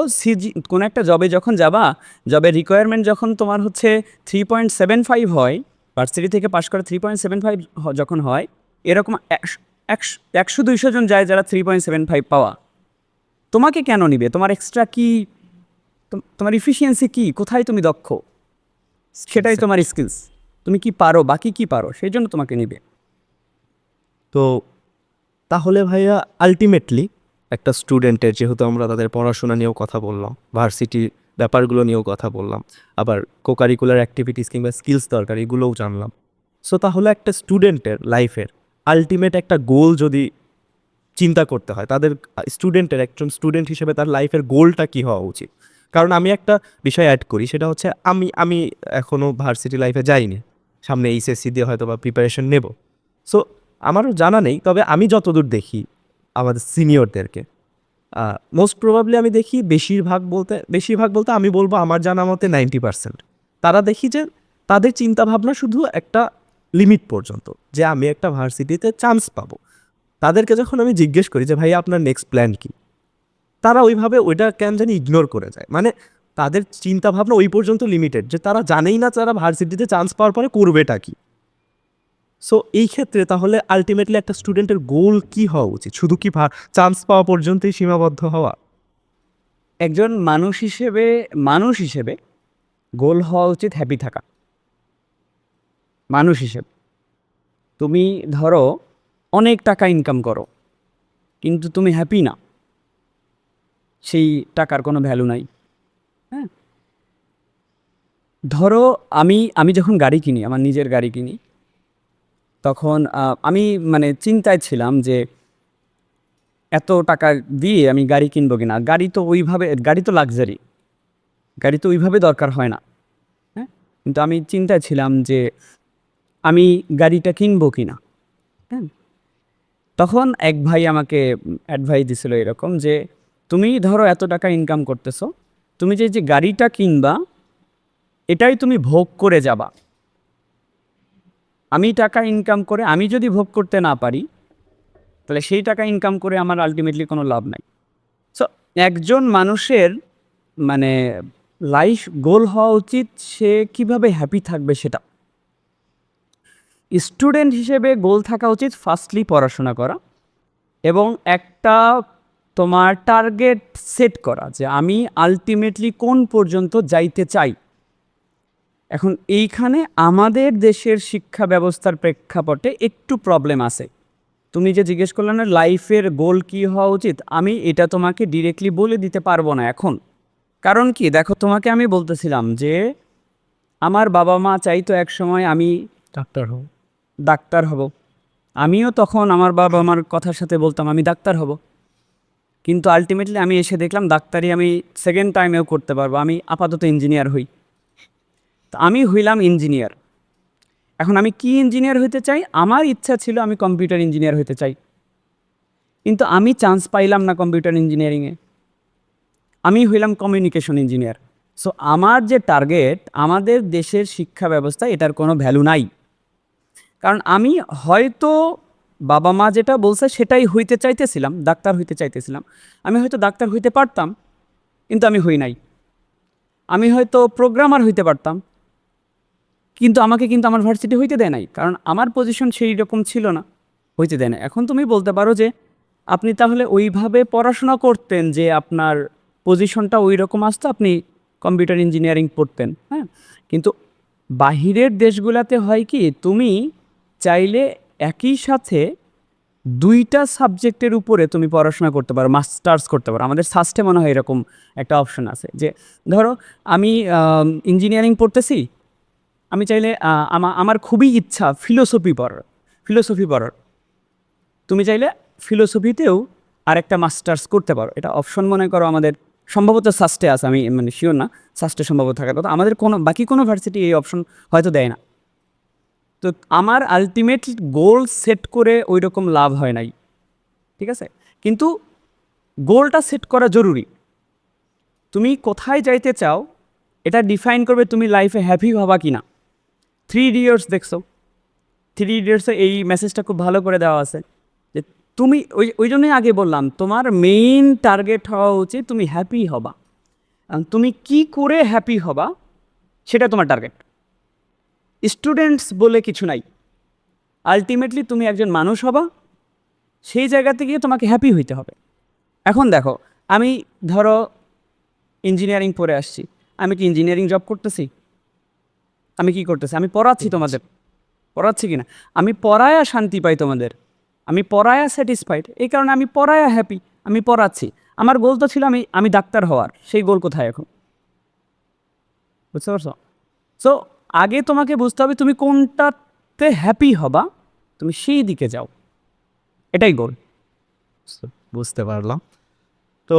কোনো একটা জবে যখন যাবা, জবের রিকোয়ারমেন্ট যখন তোমার হচ্ছে 3.75 হয়, ভার্সিটি থেকে পাশ করে 3.75 যখন হয়, এরকম 100-200 জন যায় যারা 3.75 পাওয়া। তোমাকে কেন নিবে? তোমার এক্সট্রা কি, তোমার ইফিসিয়েন্সি কি, কোথায় তুমি দক্ষ, সেটাই তোমার স্কিলস। তুমি কি পারো, বাকি কি পারো, সেই জন্য তোমাকে নিবে। তো তাহলে ভাইয়া আলটিমেটলি একটা স্টুডেন্টের, যেহেতু আমরা তাদের পড়াশোনা নিয়েও কথা বললাম, ভার্সিটির ব্যাপারগুলো নিয়েও কথা বললাম, আবার কোকারিকুলার অ্যাক্টিভিটিস কিংবা স্কিলস দরকার, এগুলোও জানলাম। সো তাহলে একটা স্টুডেন্টের লাইফের আলটিমেট একটা গোল যদি চিন্তা করতে হয়, তাদের একজন স্টুডেন্ট হিসেবে তার লাইফের গোলটা কী হওয়া উচিত? কারণ আমি একটা বিষয় অ্যাড করি, সেটা হচ্ছে আমি এখনও ভার্সিটি লাইফে যাইনি, সামনে এইচএসসি দিয়ে হয়তো বা প্রিপারেশন নেব। সো আমারও জানা নেই, তবে আমি যতদূর দেখি আমাদের সিনিয়রদেরকে, মোস্ট প্রবাবলি আমি দেখি বেশিরভাগ বলতে আমি বলবো আমার জানা মতে 90% তারা দেখি যে তাদের চিন্তাভাবনা শুধু একটা লিমিট পর্যন্ত, যে আমি একটা ভার্সিটিতে চান্স পাবো। তাদেরকে যখন আমি জিজ্ঞেস করি যে ভাই আপনার নেক্সট প্ল্যান কি, তারা ওইটা কেন জানি ইগনোর করে যায়। মানে তাদের চিন্তাভাবনা ওই পর্যন্ত লিমিটেড, যে তারা জানেই না তারা ভার্সিটিতে চান্স পাওয়ার পরে করবেটা কি। সো এই ক্ষেত্রে তাহলে আলটিমেটলি একটা স্টুডেন্টের গোল কি হওয়া উচিত? শুধু কি চান্স পাওয়া পর্যন্তই সীমাবদ্ধ হওয়া? একজন মানুষ হিসেবে গোল হওয়া উচিত হ্যাপি থাকা। মানুষ হিসেবে তুমি ধরো অনেক টাকা ইনকাম করো, কিন্তু তুমি হ্যাপি না, সেই টাকার কোনো ভ্যালু নাই। হ্যাঁ, ধরো আমি যখন গাড়ি কিনি, আমার নিজের গাড়ি কিনি, তখন আমি মানে চিন্তায় ছিলাম যে এত টাকা দিয়ে আমি গাড়ি কিনবো কিনা। গাড়ি তো লাক্সারি, গাড়ি তো ওইভাবে দরকার হয় না। হ্যাঁ, কিন্তু আমি চিন্তায় ছিলাম যে আমি গাড়িটা কিনবো কিনা। হ্যাঁ, তখন এক ভাই আমাকে অ্যাডভাইস দিছিল এরকম যে তুমি ধরো এত টাকা ইনকাম করতেছো, তুমি যে গাড়িটা কিনবা এটাই তুমি ভোগ করে যাবা। আমি টাকা ইনকাম করে আমি যদি ভোগ করতে না পারি, তাহলে সেই টাকা ইনকাম করে আমার আলটিমেটলি কোনো লাভ নাই। সো একজন মানুষের মানে লাইফ গোল হওয়া উচিত সে কিভাবে হ্যাপি থাকবে সেটা। স্টুডেন্ট হিসেবে গোল থাকা উচিত ফার্স্টলি পড়াশোনা করা, এবং একটা তোমার টার্গেট সেট করা যে আমি আলটিমেটলি কোন পর্যন্ত যাইতে চাই। এখন এইখানে আমাদের দেশের শিক্ষা ব্যবস্থার প্রেক্ষাপটে একটু প্রবলেম আছে। তুমি যে জিজ্ঞেস করলে না লাইফের গোল কী হওয়া উচিত, আমি এটা তোমাকে ডিরেক্টলি বলে দিতে পারবো না এখন। কারণ কি, দেখো তোমাকে আমি বলতেছিলাম যে আমার বাবা মা চাইতো এক সময় আমি ডাক্তার হোক। ডাক্তার হব। আমিও তখন আমার বাবা মার কথার সাথে বলতাম আমি ডাক্তার হব, কিন্তু আলটিমেটলি আমি এসে দেখলাম ডাক্তারি আমি সেকেন্ড টাইমেও করতে পারবো, আমি আপাতত ইঞ্জিনিয়ার হই। তো আমি হইলাম ইঞ্জিনিয়ার। এখন আমি কি ইঞ্জিনিয়ার হতে চাই, আমার ইচ্ছা ছিল আমি কম্পিউটার ইঞ্জিনিয়ার হতে চাই, কিন্তু আমি চান্স পাইলাম না কম্পিউটার ইঞ্জিনিয়ারিংয়ে, আমি হইলাম কমিউনিকেশন ইঞ্জিনিয়ার। সো আমার যে টার্গেট, আমাদের দেশের শিক্ষা ব্যবস্থা এটার কোনো ভ্যালু নাই। কারণ আমি হয়তো বাবা মা যেটা বলছে সেটাই হইতে চাইতেছিলাম, ডাক্তার হইতে চাইতেছিলাম, আমি হয়তো ডাক্তার হইতে পারতাম, কিন্তু আমি হই নাই। আমি হয়তো প্রোগ্রামার হইতে পারতাম, কিন্তু আমাকে কিন্তু আমার ভার্সিটি হইতে দেয় নাই, কারণ আমার পজিশন সেই রকম ছিল না, হইতে দেয় না। এখন তুমি বলতে পারো যে আপনি তাহলে ওইভাবে পড়াশোনা করতেন যে আপনার পজিশনটা ওই রকম আসতো, আপনি কম্পিউটার ইঞ্জিনিয়ারিং পড়তেন, হ্যাঁ। কিন্তু বাহিরের দেশগুলোতে হয় কি, তুমি চাইলে একই সাথে দুইটা সাবজেক্টের উপরে তুমি পড়াশোনা করতে পারো, মাস্টার্স করতে পারো। আমাদের সাস্টে মনে হয় এরকম একটা অপশন আছে যে ধরো আমি ইঞ্জিনিয়ারিং পড়তেছি, আমি চাইলে আমার খুবই ইচ্ছা ফিলোসফি পড়ার, তুমি চাইলে ফিলোসফিতেও আরেকটা মাস্টার্স করতে পারো। এটা অপশন মনে করো আমাদের সম্ভবত সাস্টে আছে, আমি মানে শিওর না, সাস্টে সম্ভবত থাকার কথা। আমাদের কোনো বাকি কোনো ভার্সিটি এই অপশন হয়তো দেয় না। তো আমার আলটিমেট গোল সেট করে ওই রকম লাভ হয় নাই, ঠিক আছে। কিন্তু গোলটা সেট করা জরুরি। তুমি কোথায় যাইতে চাও এটা ডিফাইন করবে তুমি লাইফে হ্যাপি হবা কি না। 3 Idiots দেখছো, 3 Idiotsে এই মেসেজটা খুব ভালো করে দেওয়া আছে যে তুমি ওই ওই জন্যই আগে বললাম তোমার মেইন টার্গেট হওয়া উচিত তুমি হ্যাপি হবা। তুমি কি করে হ্যাপি হবা সেটা তোমার টার্গেট। স্টুডেন্টস বলে কিছু নাই, আলটিমেটলি তুমি একজন মানুষ হবা, সেই জায়গাতে গিয়ে তোমাকে হ্যাপি হইতে হবে। এখন দেখো, আমি ধরো ইঞ্জিনিয়ারিং পড়ে আসছি, আমি কি ইঞ্জিনিয়ারিং জব করতেছি? আমি কি করতেছি? আমি পড়াচ্ছি তোমাদের, পড়াচ্ছি কি না? আমি পড়ায়া শান্তি পাই তোমাদের, আমি পড়ায়া স্যাটিসফাইড, এই কারণে আমি পড়ায়া হ্যাপি, আমি পড়াচ্ছি। আমার গোল তো ছিল আমি আমি ডাক্তার হওয়ার, সেই গোল কোথায় এখন? বুঝতে পারছো? সো আগে তোমাকে বুঝতে হবে তুমি কোনটাতে হ্যাপি হবা, তুমি সেই দিকে যাও, এটাই গোল। বুঝতে পারলাম। তো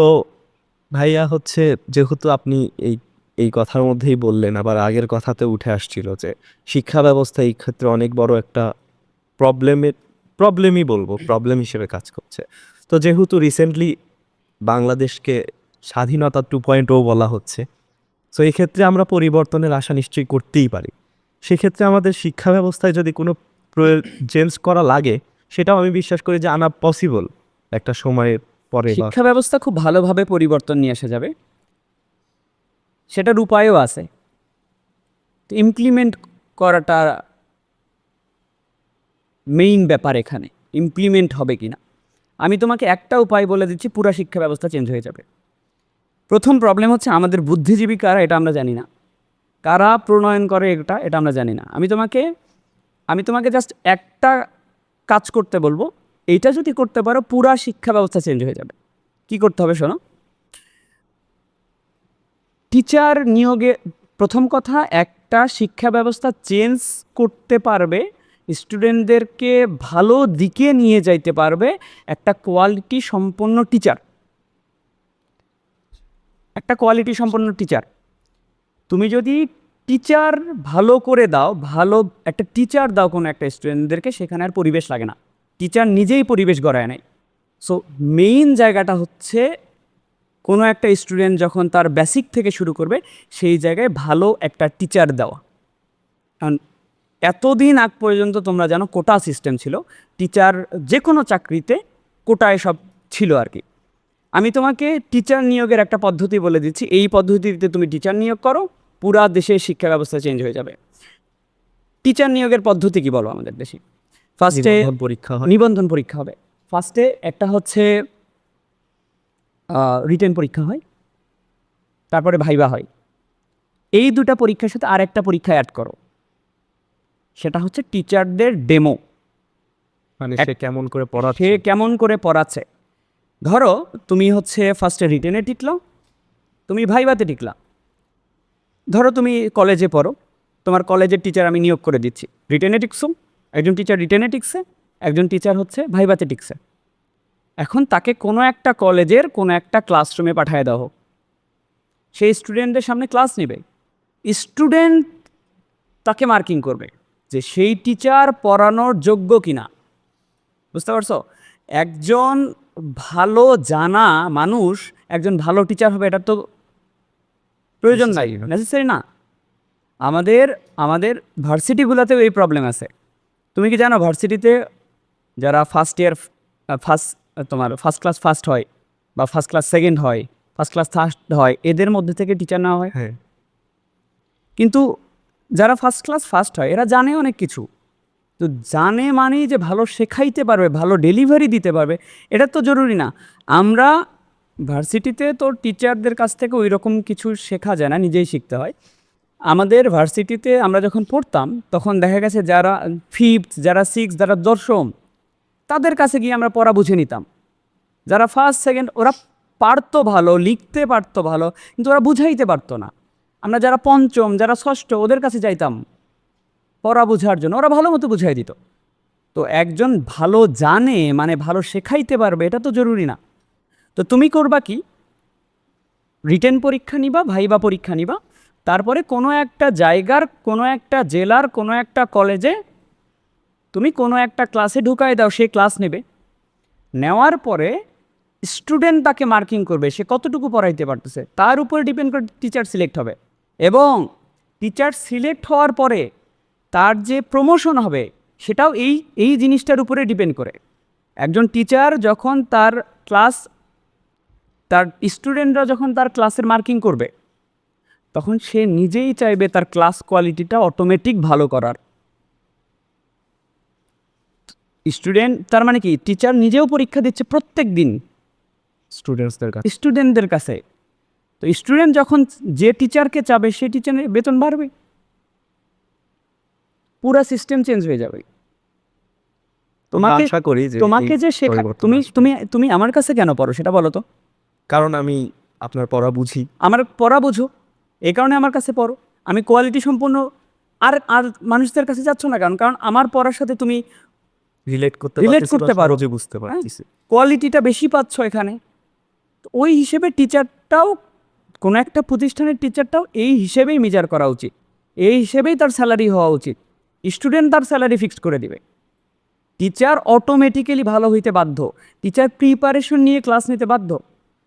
ভাইয়া হচ্ছে, যেহেতু আপনি এই এই কথার মধ্যেই বললেন, আবার আগের কথাতে উঠে আসছিল যে শিক্ষা ব্যবস্থা এই ক্ষেত্রে অনেক বড় একটা প্রবলেমই বলবো, প্রবলেম হিসেবে কাজ করছে। তো যেহেতু রিসেন্টলি বাংলাদেশকে স্বাধীনতা 2.0 বলা হচ্ছে, তো এই ক্ষেত্রে আমরা পরিবর্তনের আশা নিশ্চয়ই করতেই পারি। সেক্ষেত্রে আমাদের শিক্ষা ব্যবস্থায় যদি কোনো চেঞ্জ করা লাগে, সেটাও আমি বিশ্বাস করি যে আনা পসিবল একটা সময়ের পরে বা শিক্ষা ব্যবস্থা খুব ভালোভাবে পরিবর্তন নিয়ে এসে যাবে, সেটার উপায়ও আছে। তো ইমপ্লিমেন্ট করাটা মেইন ব্যাপার এখানে, ইমপ্লিমেন্ট হবে কি না। আমি তোমাকে একটা উপায় বলে দিচ্ছি, পুরো শিক্ষা ব্যবস্থা চেঞ্জ হয়ে যাবে। প্রথম প্রবলেম হচ্ছে আমাদের বুদ্ধিজীবী কারা এটা আমরা জানি না, কারা প্রণয়ন করে এটা আমরা জানি না। আমি তোমাকে জাস্ট একটা কাজ করতে বলবো, এইটা যদি করতে পারো পুরা শিক্ষা ব্যবস্থা চেঞ্জ হয়ে যাবে। কি করতে হবে শোনো, টিচার নিয়োগে প্রথম কথা, একটা শিক্ষা ব্যবস্থা চেঞ্জ করতে পারবে, স্টুডেন্টদেরকে ভালো দিকে নিয়ে যাইতে পারবে একটা কোয়ালিটি সম্পন্ন টিচার। একটা কোয়ালিটি সম্পন্ন টিচার, তুমি যদি টিচার ভালো করে দাও, ভালো একটা টিচার দাও কোনো একটা স্টুডেন্টদেরকে, সেখানে আর পরিবেশ লাগে না, টিচার নিজেই পরিবেশ গড়ায় নেয়। সো মেইন জায়গাটা হচ্ছে কোনো একটা স্টুডেন্ট যখন তার বেসিক থেকে শুরু করবে, সেই জায়গায় ভালো একটা টিচার দেওয়া। কারণ এতদিন আগ পর্যন্ত তোমরা জানো কোটা সিস্টেম ছিল, টিচার যে কোনো চাকরিতে কোটায় সব ছিল আর কি। আমি তোমাকে টিচার নিয়োগের একটা পদ্ধতি বলে দিচ্ছি, এই পদ্ধতিতে তুমি টিচার নিয়োগ করো, পুরা দেশের শিক্ষা ব্যবস্থা চেঞ্জ হয়ে যাবে। টিচার নিয়োগের পদ্ধতি কি বলো আমাদের দেশে? ফার্স্টে পরীক্ষা হয়। নিবন্ধন পরীক্ষা হবে, ফার্স্টে একটা হচ্ছে রিটেন পরীক্ষা হয়, তারপরে ভাইবা হয়। এই দুটা পরীক্ষার সাথে আরেকটা পরীক্ষা অ্যাড করো, সেটা হচ্ছে টিচারদের ডেমো। মানে সে কেমন করে পড়াচ্ছে সে কেমন করে পড়াচ্ছে। ধরো তুমি হচ্ছে ফার্স্টে রিটেনে টিকলো, তুমি ভাইভাতে টিকলা। ধরো তুমি কলেজে পড়ো, তোমার কলেজের টিচার আমি নিয়োগ করে দিচ্ছি, রিটেনে টিকছো, একজন টিচার রিটেনে টিকছে, একজন টিচার হচ্ছে ভাইভাতে টিকছে। এখন তাকে কোনো একটা কলেজের কোনো একটা ক্লাসরুমে পাঠিয়ে দাও হোক, সেই স্টুডেন্টদের সামনে ক্লাস নেবে, স্টুডেন্ট তাকে মার্কিং করবে যে সেই টিচার পড়ানোর যোগ্য কিনা। বুঝতে পারছো? একজন ভালো জানা মানুষ একজন ভালো টিচার হবে, এটা তো প্রয়োজন নাই, নেসেসারি না। আমাদের আমাদের ভার্সিটিগুলোতেও এই প্রবলেম আছে। তুমি কি জানো ভার্সিটিতে যারা ফার্স্ট ইয়ার তোমার ফার্স্ট ক্লাস ফার্স্ট হয় বা ফার্স্ট ক্লাস সেকেন্ড হয়, ফার্স্ট ক্লাস থার্ড হয়, এদের মধ্যে থেকে টিচার নেওয়া হয়। হ্যাঁ কিন্তু যারা ফার্স্ট ক্লাস ফার্স্ট হয় এরা জানে অনেক কিছু, তো জানে মানেই যে ভালো শেখাইতে পারবে, ভালো ডেলিভারি দিতে পারবে, এটা তো জরুরি না। আমরা ভার্সিটিতে তো টিচারদের কাছ থেকে ওই রকম কিছু শেখা যায় না, নিজেই শিখতে হয়। আমাদের ভার্সিটিতে আমরা যখন পড়তাম তখন দেখা গেছে যারা ফিফথ, যারা সিক্স, যারা দশম, তাদের কাছে গিয়ে আমরা পড়া বুঝে নিতাম। যারা ফার্স্ট সেকেন্ড ওরা পারতো ভালো, লিখতে পারতো ভালো, কিন্তু ওরা বুঝাইতে পারতো না। আমরা যারা পঞ্চম, যারা ষষ্ঠ, ওদের কাছে যাইতাম পড়া বোঝার জন্য, ওরা ভালো মতো বুঝাই দিত। তো একজন ভালো জানে মানে ভালো শেখাইতে পারবে, এটা তো জরুরি না। তো তুমি করবা কি, রিটেন পরীক্ষা নিবা, ভাইবা পরীক্ষা নিবা, তারপরে কোনো একটা জায়গার কোনো একটা জেলার কোনো একটা কলেজে তুমি কোনো একটা ক্লাসে ঢুকাই দাও, সে ক্লাস নেবে। নেওয়ার পরে স্টুডেন্ট তাকে মার্কিং করবে সে কতটুকু পড়াইতে পারতেছে, তার উপরে ডিপেন্ড করে টিচার সিলেক্ট হবে। এবং টিচার সিলেক্ট হওয়ার পরে তার যে প্রমোশন হবে সেটাও এই এই জিনিসটার উপরে ডিপেন্ড করে। একজন টিচার যখন তার স্টুডেন্টরা যখন তার ক্লাসের মার্কিং করবে তখন সে নিজেই চাইবে তার ক্লাস কোয়ালিটিটা অটোমেটিক ভালো করার। স্টুডেন্ট তার মানে কি, টিচার নিজেও পরীক্ষা দিচ্ছে প্রত্যেক দিন স্টুডেন্টসদের কাছে। স্টুডেন্টদের কাছে। তো স্টুডেন্ট যখন যে টিচারকে চাবে সেই টিচারের বেতন বাড়বে, পুরা সিস্টেম চেঞ্জ হয়ে যাবে। তোমাকে আশা করি যে তোমাকে এই যে শেখা, পরিবর্তন তুমি আসবে। তুমি তুমি আমার কাছে কেন পড়ো সেটা বলো তো। কারণ আমি আপনার পড়া বুঝি। আমার পড়া বুঝো, এই কারণে আমার কাছে পড়ো। আমি কোয়ালিটি সম্পূর্ণ আর আর মানুষদের কাছে যাচ্ছ না কারণ কারণ আমার পড়ার সাথে তুমি রিলেট করতে রিলেট পারতেছি বা করতে পারো, সহজে বুঝতে পারতেছি। কোয়ালিটিটা বেশি পাচ্ছ এখানে। তো ওই হিসেবে টিচারটাও, কোনো একটা প্রতিষ্ঠানের টিচারটাও এই হিসেবেই মেজার করা উচিত, এই হিসেবেই তার স্যালারি হওয়া উচিত। স্টুডেন্ট তার স্যালারি ফিক্সড করে দিবে, টিচার অটোমেটিক্যালি ভালো হইতে বাধ্য, টিচার প্রিপারেশন নিয়ে ক্লাস নিতে বাধ্য।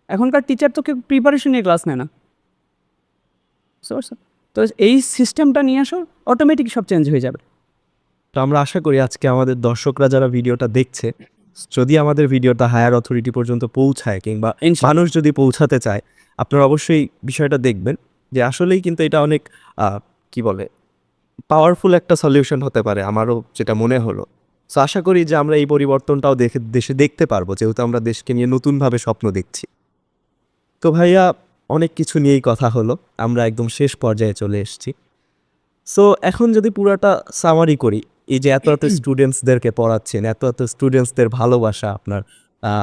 এখনকার টিচার তো কেউ প্রিপারেশন নিয়ে ক্লাস নেয় না। বুঝতে পারছো? তো এই সিস্টেমটা নিয়ে আসো, অটোমেটিক সব চেঞ্জ হয়ে যাবে। তো আমরা আশা করি আজকে আমাদের দর্শকরা যারা ভিডিওটা দেখছে, যদি আমাদের ভিডিওটা হায়ার অথরিটি পর্যন্ত পৌঁছায় কিংবা ইনশাআল্লাহ। মানুষ যদি পৌঁছাতে চায়, আপনারা অবশ্যই বিষয়টা দেখবেন যে আসলেই কিন্তু এটা অনেক কি বলে পাওয়ারফুল একটা সলিউশন হতে পারে, আমারও যেটা মনে হলো। সো আশা করি যে আমরা এই পরিবর্তনটাও দেশে দেখতে পারবো, যেহেতু আমরা দেশকে নিয়ে নতুনভাবে স্বপ্ন দেখছি। তো ভাইয়া, অনেক কিছু নিয়েই কথা হলো, আমরা একদম শেষ পর্যায়ে চলে এসেছি। সো এখন যদি পুরাটা সামারি করি, এই যে এত এত স্টুডেন্টসদেরকে পড়াচ্ছেন, এত এত স্টুডেন্টসদের ভালোবাসা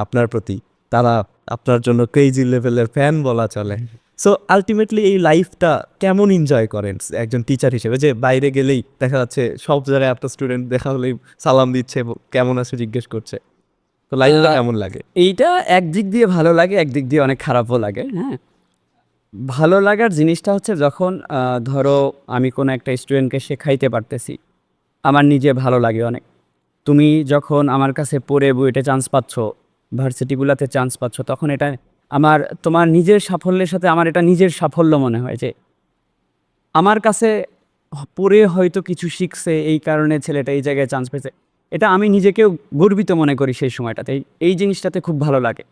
আপনার প্রতি, তারা আপনার জন্য ক্রেজি লেভেলের ফ্যান বলা চলে। সো আলটিমেটলি এই লাইফটা কেমন এনজয় করেন একজন টিচার হিসেবে, যে বাইরে গেলেই দেখা যাচ্ছে সব জায়গায় আপনার স্টুডেন্ট দেখা হলেই সালাম দিচ্ছে, কেমন আছে জিজ্ঞেস করছে, তো লাইফটা কেমন লাগে? এইটা একদিক দিয়ে ভালো লাগে, একদিক দিয়ে অনেক খারাপও লাগে। হ্যাঁ, ভালো লাগার জিনিসটা হচ্ছে যখন ধরো আমি কোনো একটা স্টুডেন্টকে শেখাইতে পারতেছি, আমার নিজে ভালো লাগে অনেক। তুমি যখন আমার কাছে পড়ে বুয়েটে চান্স পাচ্ছ, ভার্সিটিগুলোতে চান্স পাচ্ছ, তখন এটা তোমার নিজের সাফল্যের সাথে আমার এটা নিজের সাফল্য মনে হয় যে আমার কাছে পড়ে হয়তো কিছু শিখছে, এই কারণে ছেলেটা এই জায়গায় চান্স পেয়েছে। এটা আমি নিজেকেও গর্বিত মনে করি সেই সময়টাতে। এই জিনিসটাতে খুব ভালো লাগে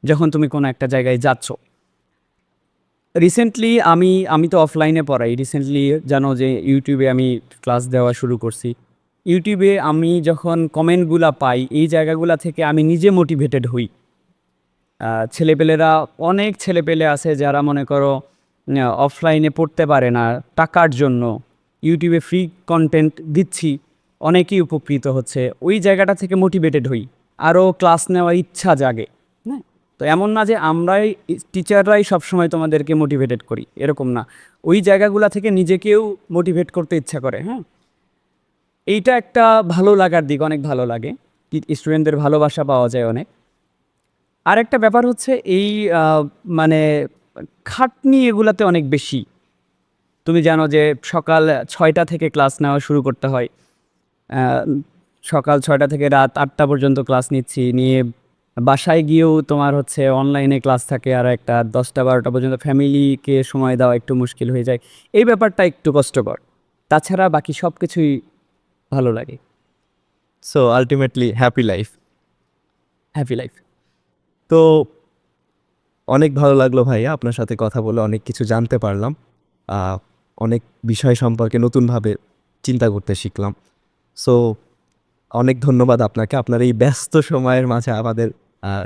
যখন তুমি কোনো একটা জায়গায় যাচ্ছ। রিসেন্টলি আমি তো অফলাইনে পড়াই, রিসেন্টলি জানো যে ইউটিউবে আমি ক্লাস দেওয়া শুরু করছি। ইউটিউবে আমি যখন কমেন্টগুলা পাই, এই জায়গাগুলা থেকে আমি নিজে মোটিভেটেড হই। ছেলেপেলেরা, অনেক ছেলেপেলে আছে যারা মনে করো অফলাইনে পড়তে পারে না টাকার জন্য, ইউটিউবে ফ্রি কন্টেন্ট দিচ্ছি, অনেকেই উপকৃত হচ্ছে, ওই জায়গাটা থেকে মোটিভেটেড হই, আরও ক্লাস নেওয়ার ইচ্ছা জাগে। হ্যাঁ, তো এমন না যে আমরাই টিচাররাই সবসময় তোমাদেরকে মোটিভেটেড করি, এরকম না, ওই জায়গাগুলো থেকে নিজেকেও মোটিভেট করতে ইচ্ছা করে। হ্যাঁ, এইটা একটা ভালো লাগার দিক, অনেক ভালো লাগে, স্টুডেন্টদের ভালোবাসা পাওয়া যায় অনেক। আর একটা ব্যাপার হচ্ছে এই মানে খাটনি এগুলাতে অনেক বেশি। তুমি জানো যে সকাল 6টা থেকে ক্লাস নেওয়া শুরু করতে হয়, আহ, সকাল 6টা থেকে রাত 8টা পর্যন্ত ক্লাস নিচ্ছি, নিয়ে বাসায় গিয়েও তোমার হচ্ছে অনলাইনে ক্লাস থাকে, আর একটা 10টা 12টা পর্যন্ত ফ্যামিলিকে সময় দেওয়া একটু মুশকিল হয়ে যায়। এই ব্যাপারটা একটু কষ্টকর, তাছাড়া বাকি সব কিছুই ভালো লাগে। So ultimately happy life. Happy life. তো অনেক ভালো লাগলো ভাইয়া, আপনার সাথে কথা বলে অনেক কিছু জানতে পারলাম, অনেক বিষয় সম্পর্কে নতুনভাবে চিন্তা করতে শিখলাম। সো অনেক ধন্যবাদ আপনাকে আপনার এই ব্যস্ত সময়ের মাঝে আমাদের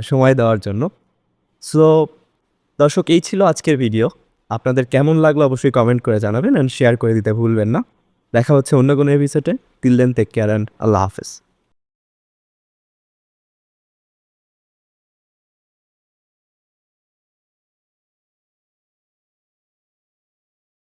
সময় দেওয়ার জন্য। সো দর্শক, এই ছিল আজকের ভিডিও। আপনাদের কেমন লাগলো অবশ্যই কমেন্ট করে জানাবেন, অ্যান্ড শেয়ার করে দিতে ভুলবেন না। দেখা হচ্ছে অন্য কোনো এপিসোডে। Till then, take care and আল্লাহ হাফেজ।